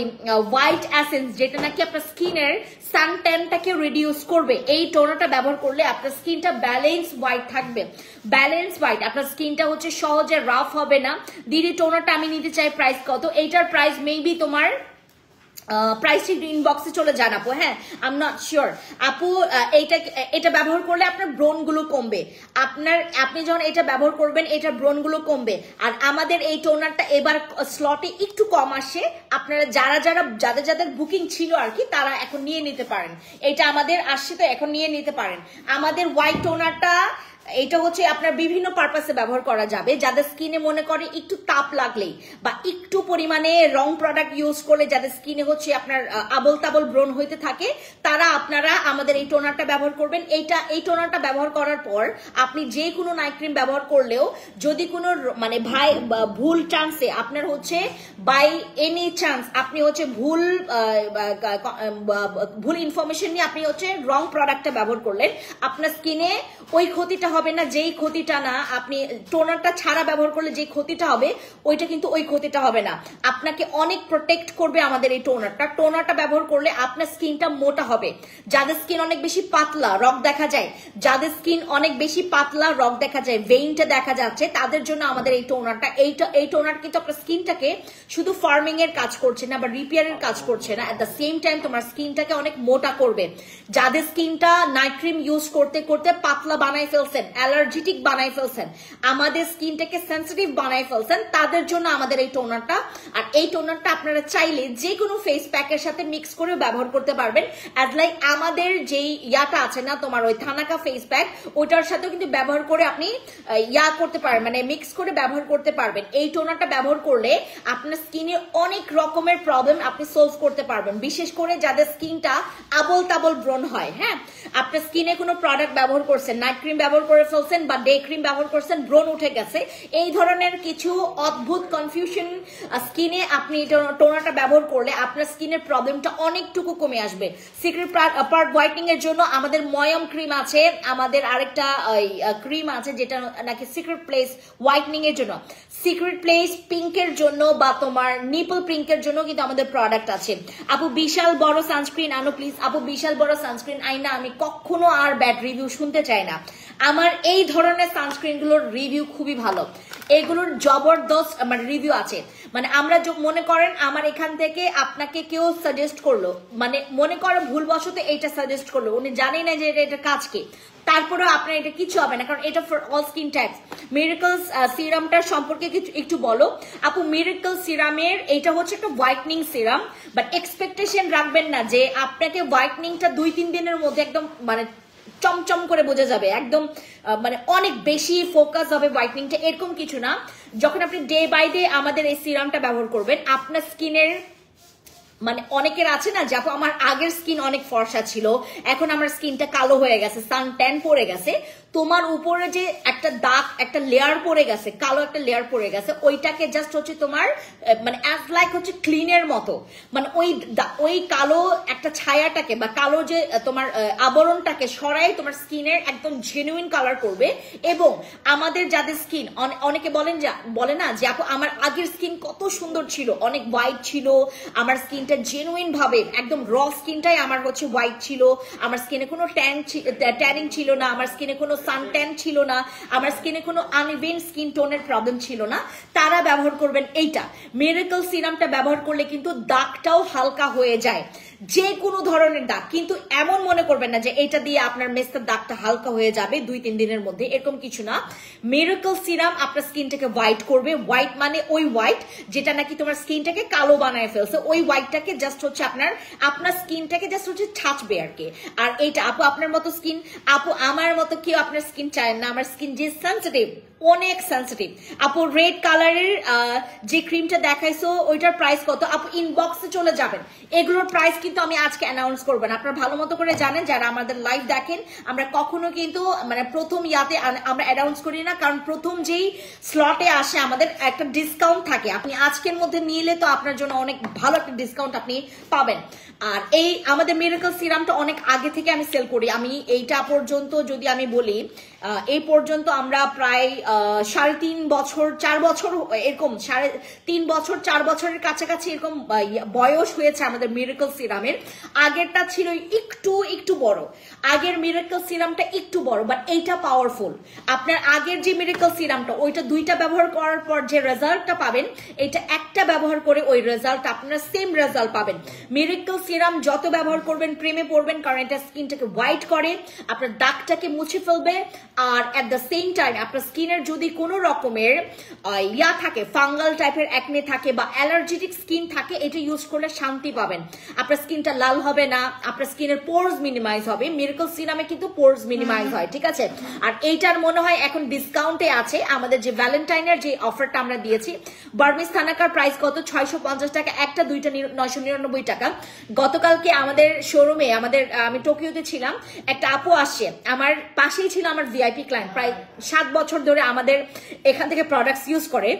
হোয়াইট এসেন্স, যেটা নাকি আপনার স্কিনের সান ট্যানটাকে রিডিউস করবে। এই টোনারটা ব্যবহার করলে আপনার স্কিনটা ব্যালেন্স হোয়াইট থাকবে, ব্যালেন্স হোয়াইট, আপনার স্কিনটা হচ্ছে সহজে রাফ হবে না। দিদি টোনারটা আমি নিতে চাই, প্রাইস কত? এইটার প্রাইস মেবি তোমার প্রাইসটি ইনবক্সে চলে যান আপু। হ্যাঁ, আই এম নট শিওর আপু। এটা ব্যবহার করলে আপনার ব্রণ গুলো কমবে, আপনি যখন এটা ব্যবহার করবেন এটা ব্রণ গুলো কমবে। আর আমাদের এই টোনারটা এবার স্লটে একটু কম আসে, আপনারা যাদের বুকিং ছিল আর কি, তারা এখন নিয়ে নিতে পারেন। এটা আমাদের আসছে তো এখন নিয়ে নিতে পারেন। আমাদের হোয়াইট টোনারটা এটা হচ্ছে আপনার বিভিন্ন পারপাসে ব্যবহার করা যাবে। যাদের স্কিনে মনে করে একটু তাপ লাগলেই বা একটু পরিমাণে রং প্রোডাক্ট ইউজ করলে যাদের স্কিনে হচ্ছে আপনার আবল তাবল ব্রণ হইতে থাকে, আপনারা আমাদের এই টোনারটা ব্যবহার করবেন। এই টোনারটা ব্যবহার করার পর আপনি যে কোনো নাইট ক্রিম ব্যবহার করলেও যদি কোনো মানে ভুল চান্সে আপনার হচ্ছে বাই এনি চান্স আপনি হচ্ছে ভুল ইনফরমেশন নিয়ে আপনি হচ্ছে রং প্রোডাক্টটা ব্যবহার করলেন, আপনার স্কিনে ওই ক্ষতিটা হবে না, যেই ক্ষতিটা না আপনি টোনারটা ছাড়া ব্যবহার করলে যে ক্ষতিটা হবে ওইটা কিন্তু ওই ক্ষতিটা হবে না। আপনাকে অনেক প্রোটেক্ট করবে আমাদের এই টোনারটা ব্যবহার করলে আপনার স্কিনটা মোটা হবে। যাদের স্কিন অনেক বেশি পাতলা রগ দেখা যায়, যাদের স্কিন অনেক বেশি পাতলা রগ দেখা যায়, ভেইনটা দেখা যাচ্ছে, তাদের জন্য আমাদের এই টোনারটা, এই টোনার কিন্তু আপনার স্কিনটাকে শুধু ফার্মিং এর কাজ করছে না বা রিপেয়ারের কাজ করছে না, এট দ্য সেম টাইম তোমার স্কিনটাকে অনেক মোটা করবে। যাদের স্কিনটা নাইট ক্রিম ইউজ করতে করতে পাতলা বানাই ফেলছেন, অ্যালার্জেটিক বানাই ফেলছেন, আমাদের স্কিনটাকে সেন্সিটিভ বানাই ফেলছেন, তাদের জন্য আমাদের এই টোনারটা। আর এই টোনারটা আপনারা চাইলে যে কোনো ফেস প্যাকের সাথে মিক্স করে ব্যবহার করতে পারবেন। অ্যাজ লাইক আমাদের যেই ইয়াটা আছে না তোমার ওই থানাকা ফেস প্যাক, ওইটার সাথেও কিন্তু ব্যবহার করে আপনি করতে পারেন, মানে মিক্স করে ব্যবহার করতে পারবেন। এই টোনারটা ব্যবহার করলে আপনার স্কিনে অনেক রকমের প্রবলেম আপনি সলভ করতে পারবেন, বিশেষ করে যাদের স্কিনটা আবল তাবল ব্রণ হয়। হ্যাঁ, আপনার স্কিনে কোনো প্রোডাক্ট ব্যবহার করছেন, নাইট ক্রিম ব্যবহার করে ফেলছেন বা ডে ক্রিম ব্যবহার করছেন, ব্রণ উঠে গেছে, এই ধরনের কিছু অদ্ভুত কনফিউশন স্কিনে আপনি টোনারটা ব্যবহার করলে আপনার স্কিনের প্রবলেমটা অনেকটুকু কমে আসবে। সিক্রেট পার্ট হোয়াইটনিং এর জন্য আমাদের ময়ম ক্রিম আছে, আমাদের আরেকটা ক্রিম আছে যেটা নাকি সিক্রেট প্লেস হোয়াইটনিং এর জন্য, সিক্রেট প্লেস পিঙ্কের জন্য বা তোমার নিপল পিঙ্কের জন্য কিন্তু আমাদের প্রোডাক্ট আছে। আপু বিশাল বড় সানস্ক্রিন আনো প্লিজ। আপু বিশাল বড় সানস্ক্রিন আইনা আমি কখনো আর ব্যাড রিভিউ শুনতে চাই না। আমার এই ধরনের সানস্ক্রিনগুলোর রিভিউ খুবই ভালো, এগুলোর জবরদস্ত মানে রিভিউ আছে। মানে আমরা মনে করেন আমার এখান থেকে আপনাকে কেউ সাজেস্ট করলো, মানে মনে করেন ভুলবশত এইটা সাজেস্ট করলো, উনি জানেই না যে এটা কাজ কি, তারপরেও আপনার এটা কিছু হবে না, কারণ এটা for all skin types. Miracles সিরামটার সম্পর্কে একটু বলো আপু। মিরাকল সিরামের এটা হচ্ছে একটা হোয়াইটনিং সিরাম, বাট এক্সপেকটেশন রাখবেন না যে আপনাকে হোয়াইটনিংটা 2-3 দিনের মধ্যে একদম মানে চমচম করে বোঝা যাবে, একদম মানে অনেক বেশি ফোকাস হবে হোয়াইটনিংটা, এরকম কিছু না। যখন আপনি ডে বাই ডে আমাদের এই সিরামটা ব্যবহার করবেন, আপনার স্কিনের মানে অনেকের আছে না যে আপু আমার আগের স্কিন অনেক ফর্সা ছিল, এখন আমার স্কিনটা কালো হয়ে গেছে, সান ট্যান পড়ে গেছে, তোমার উপরে যে একটা দাগ একটা লেয়ার পড়ে গেছে, কালো একটা লেয়ার পড়ে গেছে, ওইটাকে জাস্ট হচ্ছে তোমার মানে অ্যাজ লাইক হচ্ছে ক্লিনের মতো, মানে ওই কালো একটা ছায়াটাকে বা কালো যে তোমার আবরণটাকে সরাই তোমার স্কিনের একদম জেনুইন কালার করবে। এবং আমাদের যাদের স্কিন অনেকে বলে না যে আপু আমার আগের স্কিন কত সুন্দর ছিল, অনেক হোয়াইট ছিল, আমার স্কিনটা জেনুইন ভাবে একদম র স্কিনটাই আমার হচ্ছে হোয়াইট ছিল, আমার স্কিনে কোনো ট্যানিং ছিল না, আমার স্কিনে কোনো সানট্যান ছিল না, আমার স্কিনে কোনো আনইভেন স্কিন টোনের প্রবলেম ছিল না, তারা ব্যবহার করবেন এইটা। মিরাকল সিরামটা ব্যবহার করলে কিন্তু দাগটাও হালকা হয়ে যায়, যে কোনো ধরনের দাগ। কিন্তু এমন মনে করবেন না যে এটা দিয়ে আপনার মেস্তার দাগটা হালকা হয়ে যাবে 2-3 দিনের মধ্যে, এরকম কিছু না। মিরাকল সিরাম আপনার স্কিনটাকে হোয়াইট করবে, হোয়াইট মানে ওই হোয়াইট যেটা নাকি তোমার স্কিনটাকে কালো বানায় ফেলছে, ওই হোয়াইটটাকে জাস্ট হচ্ছে আপনার স্কিনটাকে জাস্ট হচ্ছে ছাঁচবে আর কি। আর এইটা আপু আপনার মতো স্কিন, আপু আমার মতো কেউ আপনার স্কিন চায় না, আমার স্কিন যে সেন্সিটিভ, অনেক সেন্সিটিভ। আপু রেড কালারের যে ক্রিমটা দেখাইছো ওইটার প্রাইস কত আপু? ইনবক্সে চলে যাবেন, এগুলোর প্রাইস কিন্তু আমি আজকে অ্যানাউন্স করবো না। আপনারা ভালো মতো করে জানেন যারা আমাদের লাইভ দেখেন, আমরা কখনো কিন্তু মানে প্রথম ইয়াতে আমরা অ্যানাউন্স করি না, কারণ প্রথম যেই স্লটে আসে আমাদের একটা ডিসকাউন্ট থাকে, আপনি আজকের মধ্যে নিলে তো আপনার জন্য অনেক ভালো একটা ডিসকাউন্ট আপনি পাবেন। আর এই আমাদের মিরাকল সিরামটা অনেক আগে থেকে আমি সেল করি, আমি এইটা পর্যন্ত যদি আমি বলি এই পর্যন্ত আমরা প্রায় 3.5 বছর 4 বছর এরকম 3.5 বছর 4 বছরের কাছাকাছি এরকম বয়স হয়েছে আমাদের মিরাকল সিরামের। আগেরটা ছিল একটু বড়, আগের মিরাকল সিরামটা একটু বড়, বাট এইটা পাওয়ারফুল। আপনার আগের যে মিরাকল সিরামটা ওইটা 2টা ব্যবহার করার পর যে রেজাল্টটা পাবেন, এটা একটা ব্যবহার করে ওই রেজাল্ট আপনারা সেম রেজাল্ট পাবেন। মিরাকল সিরাম যত ব্যবহার করবেন প্রেমে পড়বেন, কারণ এটা স্কিনটাকে হোয়াইট করে, আপনার দাগটাকে মুছে ফেলবে। আর এট দ্য সেম টাইম আপনার স্কিনের যদি কোনো রকমের ইয়া থাকে, ফাঙ্গাল টাইপের একনে থাকে বা অ্যালার্জেটিক স্কিন থাকে, এটা ইউজ করলে শান্তি পাবেন। আপনার স্কিনটা লাল হবে না, আপনার স্কিনের পোরস মিনিমাইজ হবে। মিরাকল সিরামে কিন্তু পোরস মিনিমাইজ হয়, ঠিক আছে। আর এইটার মনে হয় এখন ডিসকাউন্টে আছে, আমাদের যে ভ্যালেন্টাইনের যে অফারটা আমরা দিয়েছি। বার্মিজ থানাকার প্রাইস কত? 650 টাকা একটা, 2টা 999 টাকা। গতকালকে আমাদের শোরুমে আমি টোকিওতে ছিলাম, একটা আপু আসছে, আমার পাশেই ছিল আমার ভিআইপি ক্লায়েন্ট, প্রায় 7 বছর ধরে আমাদের এখান থেকে প্রোডাক্টস ইউজ করে।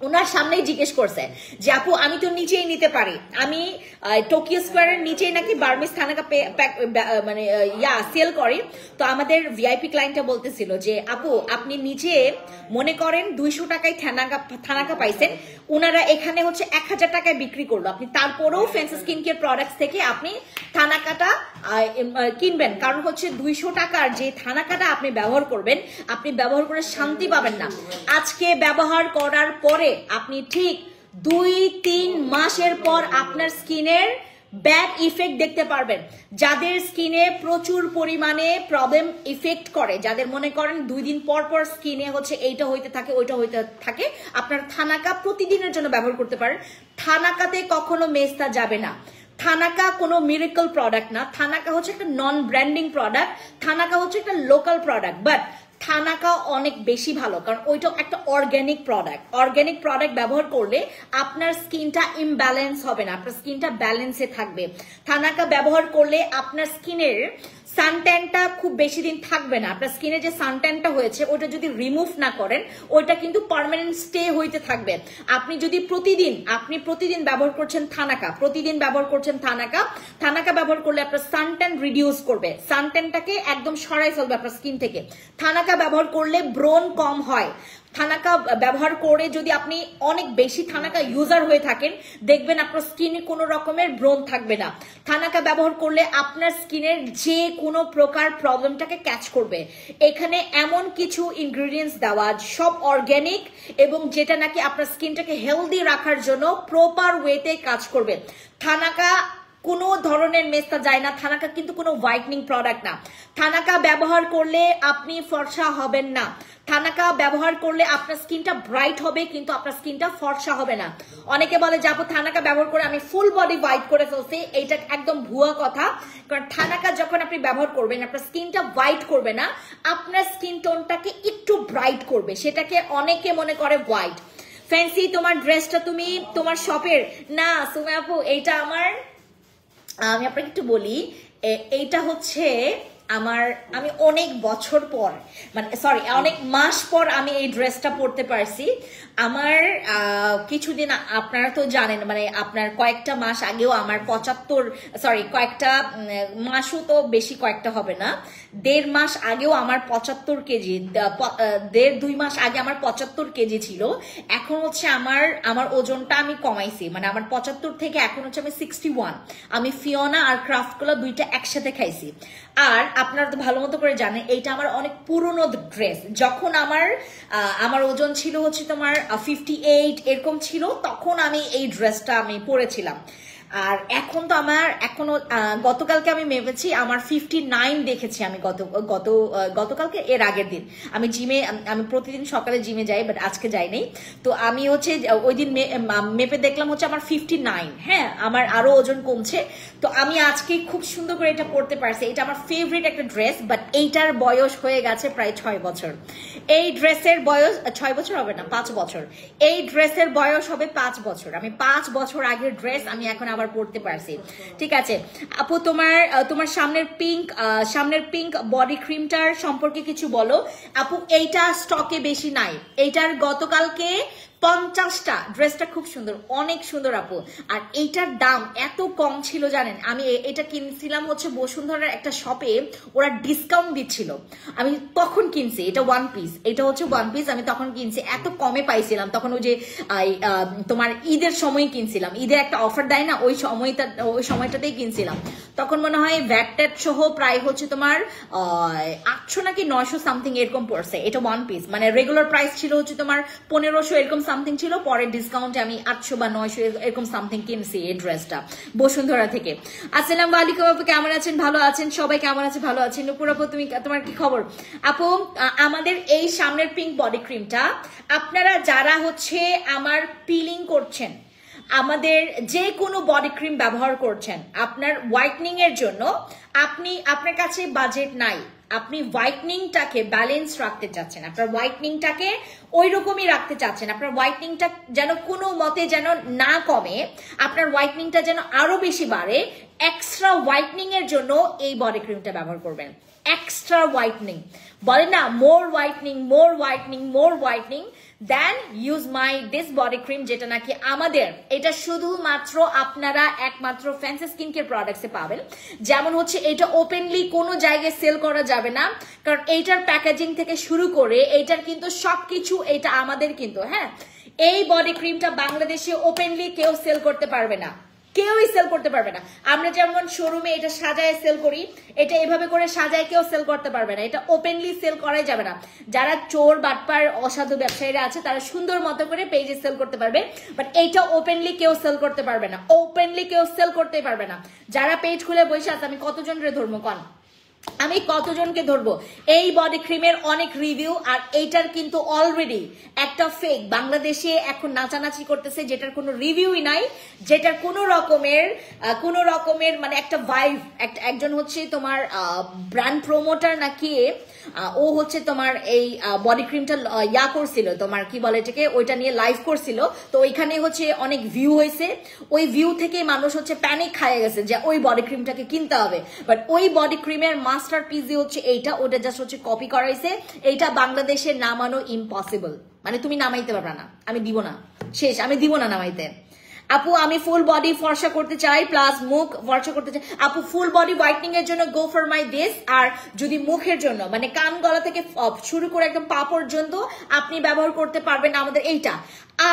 ওনার সামনেই জিজ্ঞেস করছে যে আপু আমি তো নিচেই নিতে পারি, আমি টোকিও স্কোয়ারের নিচেই নাকি বার্মিজ থানাকা মানে সেল করে। তো আমাদের ভিআইপি ক্লায়েন্টটা বলতেছিল যে আপু আপনি নিচে মনে করেন 200 টাকায় থানাকা পাইছেন, ওনারা এখানে হচ্ছে 1000 টাকায় বিক্রি করলো, আপনি তারপরেও ফ্যান্সি স্কিন কেয়ার প্রোডাক্টস থেকে আপনি থানাকাটা কিনবেন, কারণ হচ্ছে 200 টাকার যে থানাকাটা আপনি ব্যবহার করবেন, আপনি ব্যবহার করে শান্তি পাবেন না। আজকে ব্যবহার করার পরে আপনি ঠিক 2-3 মাসের পর আপনার স্কিনের ব্যাড ইফেক্ট দেখতে পারবেন। যাদের স্কিনে প্রচুর পরিমাণে প্রবলেম ইফেক্ট করে, যাদের মনে করেন 2 দিন পর পর স্কিনে হচ্ছে এইটা হইতে থাকে ওইটা হইতে থাকে, আপনার থানাকা প্রতিদিনের জন্য ব্যবহার করতে পারেন। থানাকাতে কখনো মেস্তা যাবে না। থানাকা কোনো মিরাকল প্রোডাক্ট না, থানাকা হচ্ছে একটা নন ব্র্যান্ডিং প্রোডাক্ট, থানাকা হচ্ছে একটা লোকাল প্রোডাক্ট। বাট থানাকা অনেক বেশি ভালো, কারণ ওইটা একটা অর্গানিক প্রোডাক্ট। অর্গানিক প্রোডাক্ট ব্যবহার করলে আপনার স্কিনটা ইমব্যালেন্স হবে না, আপনার স্কিনটা ব্যালেন্সে থাকবে। থানাকা ব্যবহার করলে আপনার স্কিনের সানট্যানটা খুব বেশি দিন থাকবে না, আপনার স্কিনে যে সানট্যানটা হয়েছে ওটা যদি রিমুভ না করেন ওইটা কিন্তু পার্মানেন্ট স্টে হইতে থাকবে। আপনি যদি প্রতিদিন ব্যবহার করছেন থানাকা, থানাকা ব্যবহার করলে আপনার সানট্যান রিডিউস করবে, সানট্যানটাকে একদম সরাই ফেলবে আপনার স্কিন থেকে। থানাকা ব্যবহার করলে ব্রণ কম হয়, থানাকা ব্যবহার করে যদি আপনি অনেক বেশি থানাকা ইউজার হয়ে থাকেন, দেখবেন আপনার স্কিনে কোনো রকমের ব্রণ থাকবে না। থানাকা ব্যবহার করলে আপনার স্কিনের যে কোনো প্রকার প্রবলেমটাকে ক্যাচ করবে। এখানে এমন কিছু ইনগ্রিডিয়েন্টস দেওয়া, সব অর্গ্যানিক, এবং যেটা নাকি আপনার স্কিনটাকে হেলদি রাখার জন্য প্রপার ওয়েতে কাজ করবে। থানাকা কোনো ধরনের মেস্তা যায় না। থানাকা কিন্তু কোনো হোয়াইটনিং প্রোডাক্ট না। থানাকা ব্যবহার করলে আপনি ফর্সা হবেন না। থানাকা ব্যবহার করলে আপনার স্কিনটা ব্রাইট হবে, কিন্তু আপনার স্কিনটা ফর্সা হবে না। অনেকে বলে যে আপু থানাকা ব্যবহার করে আমি ফুল বডি হোয়াইট করে ফেলছি, এইটা একদম ভুয়া কথা। কারণ থানাকা যখন আপনি ব্যবহার করবেন, আপনার স্কিনটা হোয়াইট করবে না, আপনার স্কিন টোনটাকে একটু ব্রাইট করবে। সেটাকে অনেকে মনে করে হোয়াইট। ফ্যান্সি, তোমার ড্রেসটা তুমি তোমার শপের না সুমা আপু? এইটা আমার, আমি আপনাকে একটু বলি, এইটা হচ্ছে আমি অনেক বছর পর, মানে সরি অনেক মাস পর আমি এই ড্রেসটা পরতে পারছি। আমার কিছুদিন, আপনারা তো জানেন, মানে আপনার কয়েকটা মাস আগেও আমার 75, সরি কয়েকটা মাসও তো বেশি, কয়েকটা হবে না, 1.5 মাস আগেও আমার 75 কেজি, 1.5-2 মাস আগে আমার 75 কেজি ছিল। এখন হচ্ছে আমার ওজনটা আমি কমাইছি, মানে আমার 75 থেকে এখন হচ্ছে আমি 61। আমি ফিওনা আর ক্রাফটগুলো দুইটা একসাথে খাইছি। আর আপনারা তো ভালো মতো করে জানেন এইটা আমার অনেক পুরনো ড্রেস। যখন আমার ওজন ছিল হচ্ছে তোমার 58 এরকম ছিল, তখন আমি এই ড্রেসটা আমি পরেছিলাম। আর এখন তো এখনো গতকালকে আমি মেপেছি, আমার 59 দেখেছি আমি গতকালকে, এর আগের দিন। আমি প্রতিদিন সকালে জিমে যাই, বাট আজকে যাই নাই। তো আমি হচ্ছে ওই দিন মেপে দেখলাম হচ্ছে আমার 59। হ্যাঁ, আমার আরো ওজন কমছে। তো আমি আজকে খুব সুন্দর করে এটা পরতে পারছি। এটা আমার ফেভারিট একটা ড্রেস, বাট এইটার বয়স হয়ে গেছে প্রায় 6 বছর। এই ড্রেসের বয়স 6 বছর হবে না, 5 বছর। এই ড্রেসের বয়স হবে 5 বছর। আমি 5 বছর আগের ড্রেস আমি এখন আবার পরতে পারছি। ঠিক আছে আপু, তোমার সামনের পিঙ্ক বডি ক্রিমটার সম্পর্কে কিছু বলো আপু। এইটা স্টকে বেশি নাই, এইটার গতকালকে 50টা। ড্রেসটা খুব সুন্দর, অনেক সুন্দর আপু। আর এইটার দাম এত কম ছিল জানেন, আমি এটা কিনছিলাম হচ্ছে বসুন্ধরার একটা শপে, ওরা ডিসকাউন্ট দিচ্ছিল, আমি তখন কিনছি। এটা ওয়ান পিস, এটা হচ্ছে ওয়ান পিস, আমি তখন কিনছি, এত কমে পাইছিলাম। তখন ওই যে তোমার ঈদের সময় কিনছিলাম, ঈদের একটা অফার দেয় না, ওই সময়টাতেই কিনছিলাম। তখন মনে হয় ভ্যাট সহ প্রায় হচ্ছে তোমার 800 নাকি 900 সামথিং এরকম পড়ছে। এটা ওয়ান পিস, মানে রেগুলার প্রাইস ছিল হচ্ছে তোমার 1500 এরকম সামথিং ছিল, পরে ডিসকাউন্টে আমি 800 বা 900 এরকম সামথিং কিনছি এই ড্রেসটা বসুন্ধরা থেকে। আসসালামু আলাইকুম আপু, কেমন আছেন? ভালো আছেন? সবাই কেমন আছে? ভালো আছেন? নুপুর আপু, তোমার কি খবর আপু? আমাদের এই সামনের পিঙ্ক বডি ক্রিমটা আপনারা যারা হচ্ছে আমার পিলিং করছেন, আমাদের যে কোনো বডি ক্রিম ব্যবহার করছেন, আপনার হোয়াইটনিং এর জন্য, আপনার কাছে বাজেট নাই, আপনি হোয়াইটনিংটাকে ব্যালেন্স রাখতে চাচ্ছেন, আপনার হোয়াইটনিংটাকে ওই রকমই রাখতে চাচ্ছেন, আপনার হোয়াইটনিংটা যেন কোনো মতে যেন না কমে, আপনার হোয়াইটনিংটা যেন আরো বেশি বাড়ে, এক্সট্রা হোয়াইটনিং এর জন্য এই বডি ক্রিমটা ব্যবহার করবেন। এক্সট্রা হোয়াইটনিং বলে না, more whitening, more whitening, more whitening, then use this body cream, যেটা নাকি আমাদের, এটা শুধুমাত্র আপনারা একমাত্র ফ্যান্সি স্কিন কেয়ার প্রোডাক্টসে পাবেন। যেমন হচ্ছে এটা ওপেনলি কোনো জায়গায় সেল করা যাবে না, কারণ এইটার প্যাকেজিং থেকে শুরু করে এইটার কিন্তু সবকিছু এটা আমাদের কিন্তু, হ্যাঁ, এই বডি ক্রিমটা বাংলাদেশে ওপেনলি কেউ সেল করতে পারবে না, কেউই সেল করতে পারবে না। আমরা যেমন শোরুমে এটা সাজায় সেল করি, এটা এভাবে করে সাজায় কেউ সেল করতে পারবে না, এটা ওপেনলি সেল করাই যাবে না। যারা চোর বাটপার অসাধু ব্যবসায়ীরা আছে তারা সুন্দর মতো করে পেজে সেল করতে পারবে, বাট এইটা ওপেনলি কেউ সেল করতে পারবে না, ওপেনলি কেউ সেল করতেই পারবে না। যারা পেজ খুলে বসে আছে, আমি কতজনের ধর্ম কন, আমি কতজনকে ধরবো? এই বডি ক্রিমের অনেক রিভিউ, আর এইটার কিন্তু অলরেডি একটা ফেক বাংলাদেশে এখন নাচানাচি করতেছে, যেটার কোনো রিভিউই নাই, যেটার কোনো রকমের মানে একটা ভাইভ, একজন হচ্ছে তোমার ব্র্যান্ড প্রমোটার নাকি, ও হচ্ছে তোমার এই বডি ক্রিমটা করছিল, তোমার কি বলে এটাকে, ওইটা নিয়ে লাইভ করছিল। তো ওইখানে হচ্ছে অনেক ভিউ হয়েছে, ওই ভিউ থেকে মানুষ হচ্ছে প্যানিক খায় গেছে যে ওই বডি ক্রিমটাকে কিনতে হবে। বাট ওই বডি ক্রিমের মাস্টার পিস হচ্ছে এইটা, ওটা জাস্ট হচ্ছে কপি করাইছে। এইটা বাংলাদেশে নামানো ইম্পসিবল, মানে তুমি নামাইতে পারবে না, আমি দিব না, শেষ, আমি দিব না নামাইতে। আপু আমি ফুল বডি ফর্সা করতে চাই প্লাস মুখ ফর্সা করতে চাই আপু ফুল বডি হোয়াইটনিং এর জন্য গো ফর মাই দিস আর যদি মুখের জন্য মানে কান গলা থেকে শুরু করে একদম পা পর্যন্ত আপনি ব্যবহার করতে পারবেন আমাদের এইটা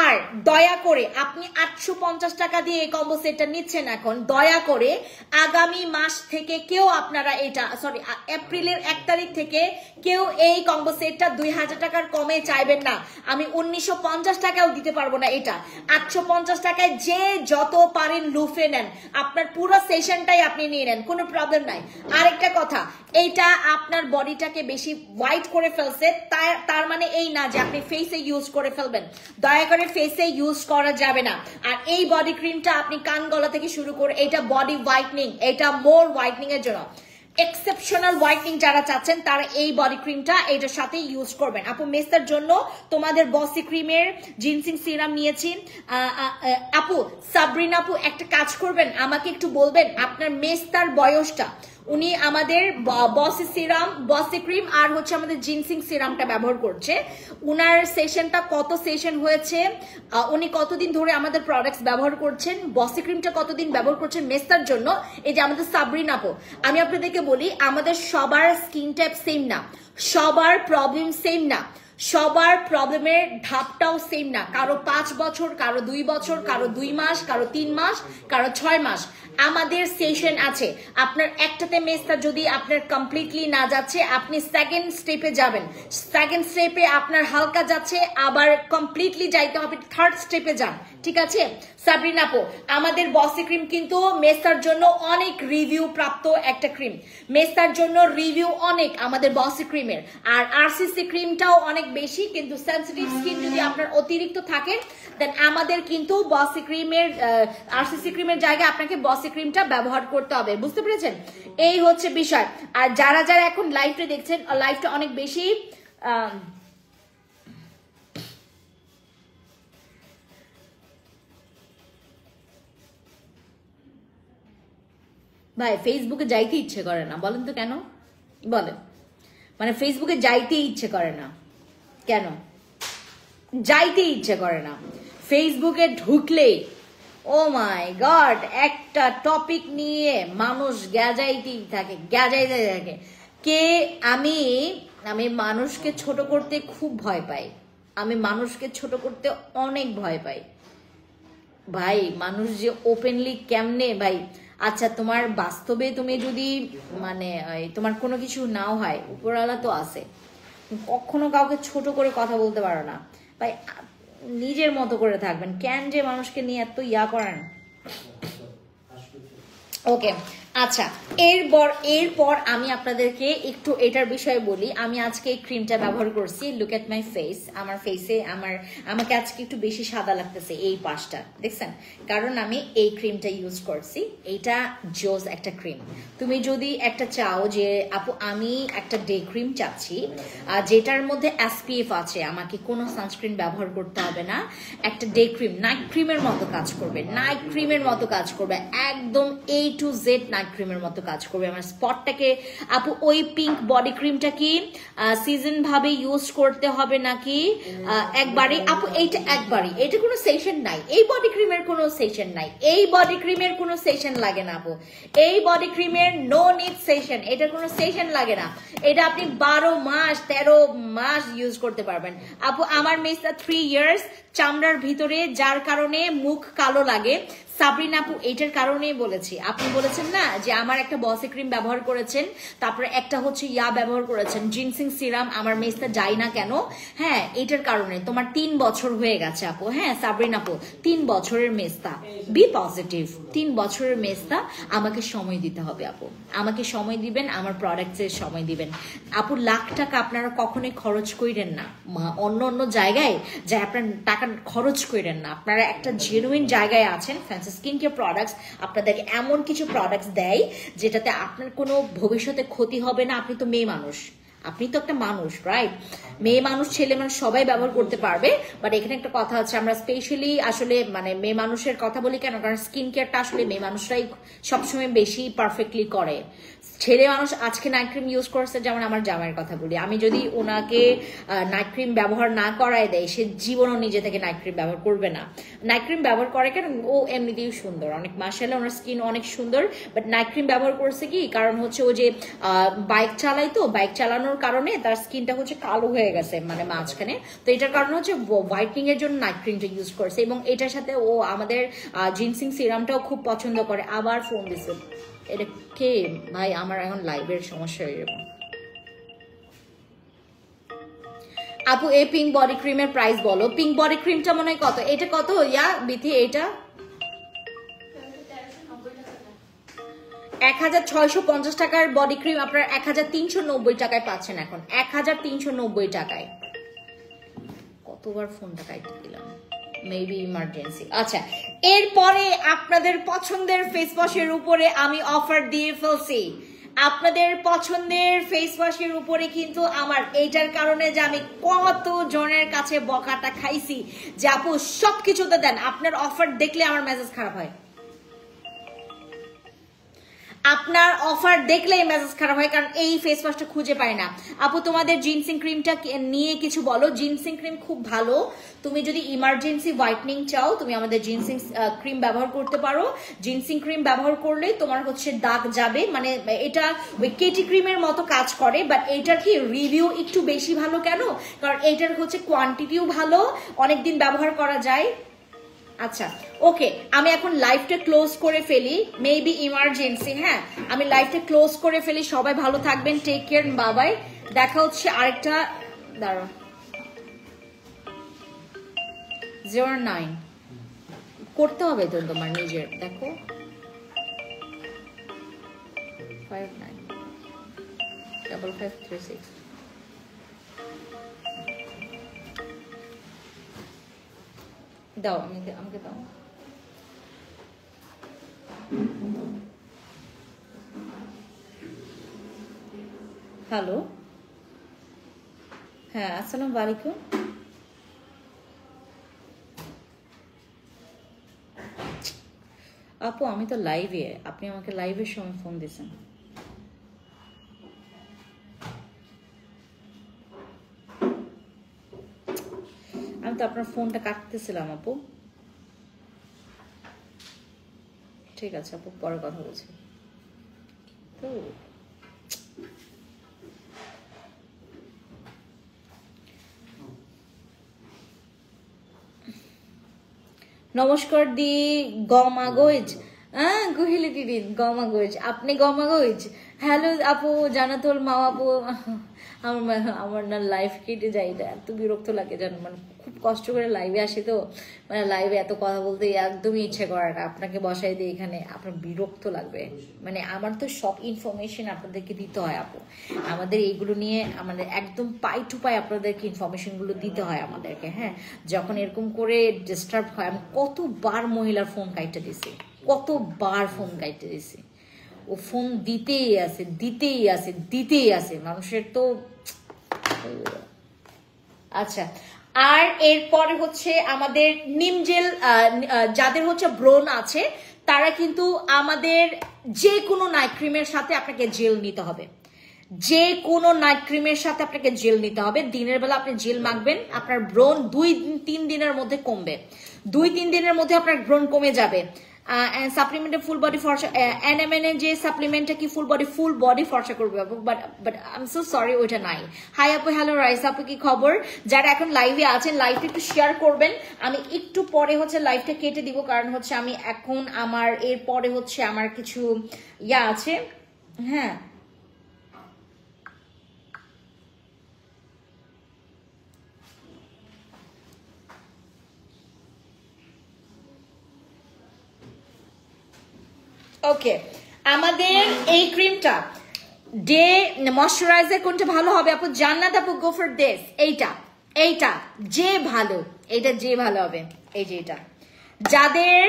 আর দয়া করে আপনি 850 টাকা দিয়ে এই কম্বো সেটটা নিচ্ছেন এখন দয়া করে আগামী মাস থেকে কেউ আপনারা এটা সরি এপ্রিলের 1 তারিখ থেকে কেউ এই কম্বো সেটটা 2000 টাকার কমে চাইবেন না আমি 1950 টাকাও দিতে পারবো না এটা 850 টাকায় যে যত পারেন লুফে নেন আপনার পুরো সেশনটাই আপনি নিয়ে নেন কোনো প্রবলেম নাই আরেকটা কথা এইটা আপনার বডিটাকে বেশি হোয়াইট করে ফেলছে তার মানে এই না যে আপনি ফেসে ইউজ করে ফেলবেন দয়া করে ফেসে ইউজ করা যাবে না আর এই বডি ক্রিমটা আপনি কান গলা থেকে শুরু করে এটা বডি হোয়াইটনিং এটা মোর হোয়াইটনিং এর জন্য এক্সেপশনাল হোয়াইটনিং যারা চাচ্ছেন তারা এই বডি ক্রিমটা এটার সাথে ইউজ করবেন আপু মেস্তার জন্য তোমাদের বসি ক্রিমের জিনসিং সিরাম নিয়েছি আপু সাবরিন আপু একটা কাজ করবেন আমাকে একটু বলবেন আপনার মেস্তার বয়সটা উনি আমাদের বসি সিরাম বসি ক্রিম আর হচ্ছে আমাদের জিনসিং সিরামটা ব্যবহার করছে উনার সেশনটা কত সেশন হয়েছে উনি কতদিন ধরে আমাদের প্রোডাক্টস ব্যবহার করছেন বসি ক্রিমটা কতদিন ব্যবহার করছেন মেস্তার জন্য এই যে আমাদের সাবরিন আপু আমি আপনাদেরকে বলি আমাদের সবার স্কিন টাইপ সেম না সবার প্রবলেম সেম না সবার প্রবলেমের ধাপটাও সেম না কারো 5 বছর কারো 2 বছর কারো 2 মাস কারো 3 মাস কারো 6 মাস আমাদের সেশন আছে আপনার একটাতে মেস্তা যদি আপনার কমপ্লিটলি না যাচ্ছে আপনি সেকেন্ড স্টেপে যাবেন সেকেন্ড স্টেপে আপনার হালকা যাচ্ছে আবার কমপ্লিটলি যাইতে হবে থার্ড স্টেপে যান ঠিক আছে সাবরিন আপু আমাদের বসি ক্রিম কিন্তু মেস্তার জন্য অনেক রিভিউ প্রাপ্ত একটা ক্রিম মেস্তার জন্য রিভিউ অনেক আমাদের বসি ক্রিমের আর আরসিসি ক্রিমটাও অনেক বেশি কিন্তু সেনসিটিভ স্কিন যদি আপনার অতিরিক্ত থাকে দেন আমাদের কিন্তু বসি ক্রিমের আরসিসি ক্রিমের জায়গায় আপনাকে বসি ক্রিমটা ব্যবহার করতে হবে বুঝতে পেরেছেন এই হচ্ছে বিষয় আর যারা যারা এখন লাইভটা দেখছেন লাইভটা অনেক বেশি ভাই ফেসবুকে যাইতে ইচ্ছে করে না বলেন তো কেন বলেন মানে ফেসবুকে যাইতে ইচ্ছে করে না কেন যাইতে ইচ্ছে করে না ফেসবুকে ঢুকলেই ও মাই গড একটা টপিক নিয়ে মানুষ গ্যাজাইতেই থাকে কে আমি মানুষকে ছোট করতে খুব ভয় পাই আমি মানুষকে ছোট করতে অনেক ভয় পাই ভাই মানুষ যে ওপেনলি কেমনে ভাই আচ্ছা তোমার বাস্তবে তুমি যদি মানে তোমার কোনো কিছু নাও হয় উপরওয়ালা তো আছে কখনো কাউকে ছোট করে কথা বলতে পারো না ভাই নিজের মতো করে থাকবেন কেন যে মানুষকে নিয়ে এত করেন ওকে আচ্ছা এরপর আমি আপনাদেরকে একটু এটার বিষয়ে বলি আমি আজকে এই ক্রিমটা ব্যবহার করছি লুক এট মাই ফেস আমার ফেসে আমাকে আজকে একটু বেশি সাদা লাগতেছে এই পাশটা দেখছেন কারণ আমি এই ক্রিমটা ইউজ করছি এইটা জোস একটা ক্রিম তুমি যদি একটা চাও যে আপু আমি একটা ডে ক্রিম চাচ্ছি যেটার মধ্যে এসপিএফ আছে আমাকে কোনো সানস্ক্রিন ব্যবহার করতে হবে না একটা ডে ক্রিম নাইট ক্রিমের মতো কাজ করবে একদম A to Z নাইট ক্রিমের মতো কাজ করবে আমার স্পটটাকে আপু ওই পিঙ্ক বডি ক্রিমটা কি সিজন ভাবে ইউজ করতে হবে নাকি একবারে আপু এইটা একবারে এটা কোনো সেশন নাই এই বডি ক্রিমের কোনো সেশন নাই এই বডি ক্রিমের কোনো সেশন লাগে না আপু এই বডি ক্রিমের নো নিড সেশন এটার কোনো সেশন লাগে না এটা আপনি 12 মাস 13 মাস ইউজ করতে পারবেন আপু আমার মেয়েটা 3 ইয়ার্স চামড়ার ভিতরে যার কারণে মুখ কালো লাগে সাবরিন আপু এটার কারণেই বলেছি আপনি বলেছেন না যে আমার একটা বসি ক্রিম ব্যবহার করেছেন তারপরে একটা হচ্ছে ব্যবহার করেছেন জিনসিং সিরাম আমার মেস্তা যায় না কেন হ্যাঁ এটার কারণে তোমার 3 বছর হয়ে গেছে আপু হ্যাঁ সাবরিন আপু 3 বছরের মেস্তা বি পজিটিভ 3 বছরের মেস্তা আমাকে সময় দিতে হবে আপু আমাকে সময় দিবেন আমার প্রোডাক্টসের সময় দিবেন আপু লাখ টাকা আপনারা কখনোই খরচ কইরেন না অন্য জায়গায় যে আপনার টাকা খরচ কইরেন না আপনারা একটা জেনুইন জায়গায় আছেন স্কিন কেয়ার প্রোডাক্টস আপনাদেরকে এমন কিছু প্রোডাক্টস দেয় যেটাতে আপনার কোনো ভবিষ্যতে ক্ষতি হবে না আপনি তো মেয়ে মানুষ আপনি তো একটা মানুষ রাইট মেয়ে মানুষ ছেলে মানুষ সবাই ব্যবহার করতে পারবে বাট এখানে একটা কথা আছে আমরা স্পেশালি আসলে মানে মেয়ে মানুষের কথা বলি কেন কারণ স্কিন কেয়ারটা আসলে মেয়ে মানুষরাই সবসময় বেশি পারফেক্টলি করে ছেলে মানুষ আজকে নাইট ক্রিম ইউজ করছে, যেমন আমার জামাইয়ের কথা বলি, আমি যদি ওনাকে নাইট ক্রিম ব্যবহার না করায় দেয়, সে জীবনও নিজে থেকে নাইট ক্রিম ব্যবহার করবে না। নাইট ক্রিম ব্যবহার করে কেন, ও এমনিতেই সুন্দর অনেক, মাশাআল্লাহ ওনার স্কিন অনেক সুন্দর, বাট নাইট ক্রিম ব্যবহার করছে কি কারণ হচ্ছে ও যে বাইক চালাই, তো বাইক চালানোর কারণে তার স্কিনটা হচ্ছে কালো হয়ে গেছে মানে মাঝখানে, তো এটার কারণে হচ্ছে হোয়াইটনিং এর জন্য নাইট ক্রিমটা ইউজ করছে, এবং এটার সাথে ও আমাদের জিনসিং সিরামটাও খুব পছন্দ করে। আবার ফোন দিছে, এটা কে ভাই? আমার এখন লাইভের সমস্যা হয়ে যাবে। আপু এই পিঙ্ক বডি ক্রিমের প্রাইস বলো। পিঙ্ক বডি ক্রিমটা মনে হয় কত? এটা কত ইয়া বিথি? এটা 1650 টাকার বডি ক্রিম আপনার 1390 টাকায় পাচ্ছেন এখন, 1390 টাকায়। কতবার ফোনটা কাটতে দিলাম, মেবি ইমার্জেন্সি। আচ্ছা, এরপরে আপনাদের পছন্দের ফেস ওয়াশের উপরে আমি অফার দিয়ে ফেলছি। আপনাদের পছন্দের ফেস ওয়াশের উপরে কিন্তু আমার এইটার কারণে যে আমি কত জনের কাছে বকাটা খাইছি যে আপু সবকিছুতে দেন, আপনার অফার দেখলে আমার মেজাজ খারাপ হয়। আপনার অফার দেখলেই মেজাজ খারাপ হয়, কারণ এই ফেস ওয়াশটা খুঁজে পাই না। আপু তোমাদের জিনসিং ক্রিমটা নিয়ে কিছু বলো। জিনসিং ক্রিম খুব ভালো, তুমি যদি ইমার্জেন্সি হোয়াইটনিং চাও তুমি আমাদের জিনসিং ক্রিম ব্যবহার করতে পারো। জিনসিং ক্রিম ব্যবহার করলে তোমার হচ্ছে দাগ যাবে, মানে এটা ওই কেটি ক্রিমের মতো কাজ করে, বাট এইটার কি রিভিউ একটু বেশি ভালো। কেন? কারণ এইটার হচ্ছে কোয়ান্টিটিও ভালো, অনেকদিন ব্যবহার করা যায়। আচ্ছা ওকে, আমি এখন লাইভটা ক্লোজ করে ফেলি, মেবি ইমার্জেন্সি। হ্যাঁ, আমি লাইভটা ক্লোজ করে ফেলি। সবাই ভালো থাকবেন, টেক কেয়ার, বাবাই। দেখা হচ্ছে আরেকটা, দাঁড়া 09 করতে হবে তো তোমার নিজের, দেখো 595536। দাও, আমাকে দাও। হ্যালো, হ্যাঁ আসসালামু আলাইকুম। আপু আমি তো লাইভে, আপনি আমাকে লাইভের সময় ফোন দিয়েছেন। আমি তো আপনার ফোনটা কাটতেছিলাম আপু। ঠিক আছে আপু, পরে কথা বলছি। তো নমস্কার দি গমাগজ, হ্যাঁ গুহিলি দিদি গমাগজ, আপনি গমাগজ। হ্যালো আপু জানাতল মা আপু, আমার না লাইফ কেটে যায়, এত বিরক্ত লাগে জানো, মানে খুব কষ্ট করে লাইভে আসি তো, মানে লাইভে এত কথা বলতে একদমই ইচ্ছে করে না। আপনাকে বসাই দিই এখানে, আপনার বিরক্ত লাগবে, মানে আমার তো সব ইনফরমেশন আপনাদেরকে দিতে হয় আপু। আমাদের এইগুলো নিয়ে আমাদের একদম পাই টু পাই আপনাদেরকে ইনফরমেশনগুলো দিতে হয় আমাদেরকে। হ্যাঁ, যখন এরকম করে ডিস্টার্ব হয়, আমি কতবার মহিলার ফোন কাইটে দিছি, কতবার ফোন কাইটে দিছি, ও ফোন দিতেই আছে দিতেই আছে দিতেই আছে মানুষের তো। আচ্ছা, আর এরপরে হচ্ছে আমাদের নিম জেল, যাদের হচ্ছে ব্রণ আছে তারা কিন্তু আমাদের যে কোনো নাইট ক্রিমের সাথে আপনাকে জেল নিতে হবে, যে কোনো নাইট ক্রিমের সাথে আপনাকে জেল নিতে হবে। দিনের বেলা আপনি জেল মাখবেন, আপনার ব্রণ 2-3 দিনের মধ্যে কমবে, 2-3 দিনের মধ্যে আপনার ব্রণ কমে যাবে। সাপ্লিমেন্টে ফুল বডি ফর্সা, এনএমএন যে সাপ্লিমেন্টটা কি ফুল বডি ফর্সা করবে, but I am so sorry ওইটা নাই। হাই আপু, হ্যালো রাইস আপু, কি খবর? যারা এখন লাইভে আছেন লাইভটা একটু শেয়ার করবেন। আমি একটু পরে হচ্ছে লাইভটা কেটে দিব, কারণ হচ্ছে আমি এখন আমার এরপরে হচ্ছে আমার কিছু ইয়া আছে। হ্যাঁ, ওকে, আমাদের এই ক্রিমটা ডে ময়শ্চারাইজার কোনটা ভালো হবে আপু? জান্নাত আপু গো ফর দিস, এইটা যে ভালো, এইটা যে ভালো হবে, এই যে এটা। যাদের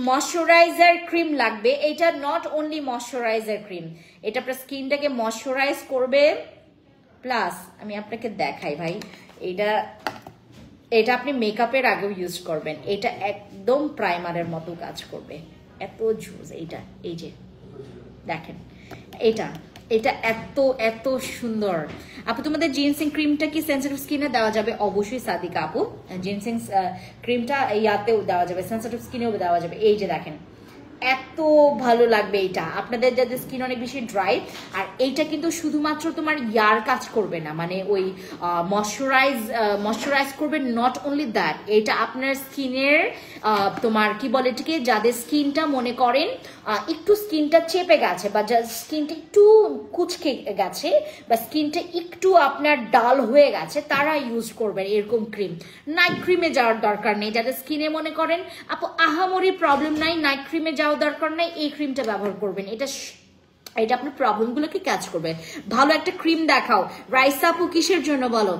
ময়শ্চারাইজার ক্রিম লাগবে, এটা নট অনলি ময়শ্চারাইজার ক্রিম, এটা আপনার স্কিনটাকে ময়শ্চারাইজ করবে, প্লাস আমি আপনাকে দেখাই ভাই, এটা আপনি মেকআপের আগেও ইউজ করবেন, এটা একদম প্রাইমারের মতো কাজ করবে, এত জুস এইটা। এই যে দেখেন, এটা এটা এত এত সুন্দর আপু। তোমাদের জিনসিং ক্রিমটা কি সেনসিটিভ স্কিনে দেওয়া যাবে? অবশ্যই সাদিকা আপু, জিনসিং ক্রিমটা ইয়াতেও দেওয়া যাবে, সেনসিটিভ স্কিনেও দেওয়া যাবে। এই যে দেখেন এত ভালো লাগবে এটা আপনাদের যাদের স্কিন অনেক বেশি ড্রাই। আর এইটা কিন্তু শুধুমাত্র তোমার ইয়ার কাজ করবে না, মানে ওই ময়শ্চারাইজ করবে, নট অনলি দ্যাট, এটা আপনার স্কিনের তোমার কি বলে এটাকে, যাদের স্কিনটা মনে করেন একটু স্কিনটা চেপে গেছে বা স্কিনটা একটু কুচকে গেছে বা স্কিনটা একটু আপনার ডাল হয়ে গেছে, তারা ইউজ করবেন এরকম ক্রিম। নাইট ক্রিমে যাওয়ার দরকার নেই, যাদের স্কিনে মনে করেন আপু আহামরি প্রবলেম নাই, নাইট ক্রিমে যাওয়ার দরকার নাই, এই ক্রিমটা ব্যবহার করবেন। এটা আপনার প্রবলেমগুলোকে ক্যাচ করবে। ভালো একটা ক্রিম দেখাও রাইসা আপু। কিসের জন্য বলো,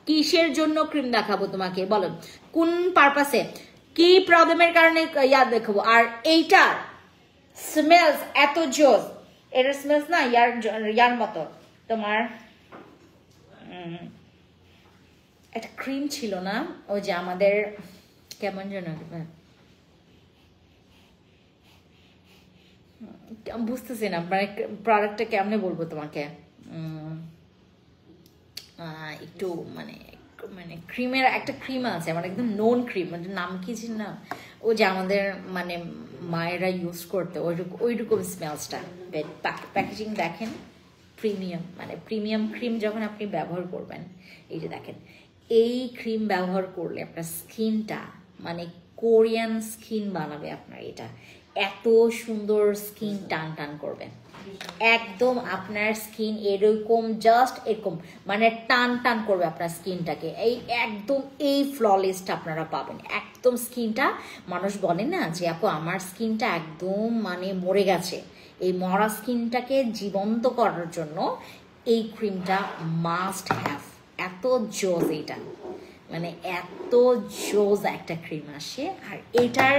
কিসের জন্য ক্রিম দেখাবো তোমাকে বলো, কোন পারপাসে, কি প্রবলেমের কারণে ইয়াদ দেখাবো? আর এইটার স্মেলস এত জোস, এটার স্মেলস না ইয়ার মতো। তোমার একটা ক্রিম ছিল না ওই যে আমাদের, কেমন যেন বুঝতেছি না, মানে প্রোডাক্টটা কেমনে বলবো তোমাকে, একটু মানে মানে ক্রিমের একটা ক্রিম আছে আমার একদম নোন ক্রিম, মানে নাম কি ছিল না, ও যে আমাদের মানে মায়েরা ইউজ করতে, ওইরকম স্মেলসটা। প্যাকেজিং দেখেন, প্রিমিয়াম, মানে প্রিমিয়াম ক্রিম যখন আপনি ব্যবহার করবেন, এই যে দেখেন এই ক্রিম ব্যবহার করলে আপনার স্কিনটা মানে কোরিয়ান স্কিন বানাবে আপনার। এটা এত সুন্দর স্কিন টান টান করবে, একদম আপনার স্কিন এরকম জাস্ট এরকম মানে টান টান করবে আপনার স্কিনটাকে, এই একদম এই ফ্ললেসটা আপনারা পাবেন একদম। স্কিনটা মানুষ বলে না যে আপু আমার স্কিনটা একদম মানে মরে গেছে, এই মরা স্কিনটাকে জীবন্ত করার জন্য এই ক্রিমটা মাস্ট হ্যাভ। এত জোজ এটা, মানে এত জোজ একটা ক্রিম আসে। আর এটার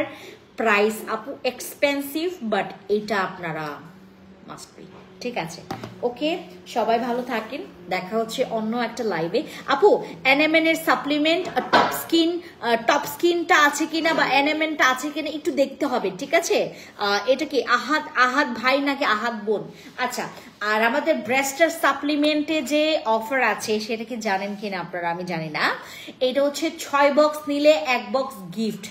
প্রাইস আপু এক্সপেন্সিভ, বাট এটা আপনারা মাস্ট বি। ঠিক আছে, ওকে, সবাই ভালো থাকেন, দেখা হচ্ছে অন্য একটা লাইভে। আপু এনএমএন এর সাপ্লিমেন্ট টপ স্কিনটা আছে কিনা বা এনএমএনটা আছে কিনা একটু দেখতে হবে, ঠিক আছে? এটা কি আহাদ ভাই নাকি আহাদ বোন? আচ্ছা, আর আমাদের ব্রেস্টের সাপ্লিমেন্টে যে অফার আছে সেটা কি জানেন কিনা আপনারা? আমি জানি না। এটা হচ্ছে 6 বক্স নিলে 1 বক্স গিফট।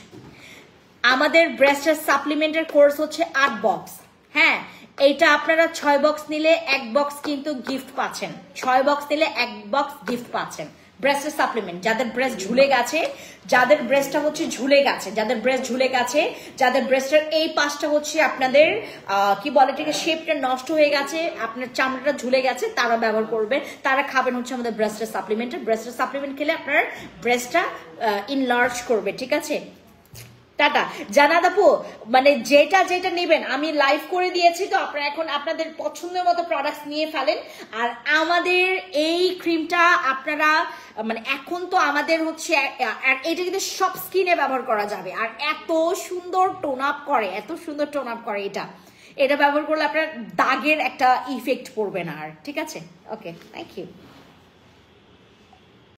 আমাদের ব্রেস্টের সাপ্লিমেন্টের কোর্স হচ্ছে 8 বক্স। হ্যাঁ, এইটা আপনারা 6 বক্স নিলে 1 বক্স কিন্তু গিফট পাচ্ছেন, 6 বক্স নিলে 1 বক্স গিফট পাচ্ছেন। ব্রেস্টের সাপ্লিমেন্ট, যাদের ব্রেস্ট ঝুলে গেছে, যাদের ব্রেস্টটা হচ্ছে ঝুলে গেছে, যাদের ব্রেস্ট ঝুলে গেছে, যাদের ব্রেস্টের এই পাশটা হচ্ছে আপনাদের কি বলে এটাকে শেপটা নষ্ট হয়ে গেছে, আপনার চামড়াটা ঝুলে গেছে, তারা ব্যবহার করবে, তারা খাবেন হচ্ছে আমাদের ব্রেস্টের সাপ্লিমেন্ট। ব্রেস্টের সাপ্লিমেন্ট খেলে আপনার ব্রেস্টটা ইনলার্জ করবে, ঠিক আছে? টাটা জানাত আপু, মানে যেটা যেটা নেবেন আমি লাইভ করে দিয়েছি, তো আপনারা এখন আপনাদের পছন্দের মতো প্রোডাক্টস নিয়ে ফেলেন। আর আমাদের এই ক্রিমটা আপনারা মানে এখন তো আমাদের হচ্ছে এটা কিন্তু সব স্কিনে ব্যবহার করা যাবে, আর এত সুন্দর টোন আপ করে, এত সুন্দর টোন আপ করে এটা ব্যবহার করলে আপনার দাগের একটা ইফেক্ট পড়বে না আর, ঠিক আছে? ওকে, থ্যাংক ইউ।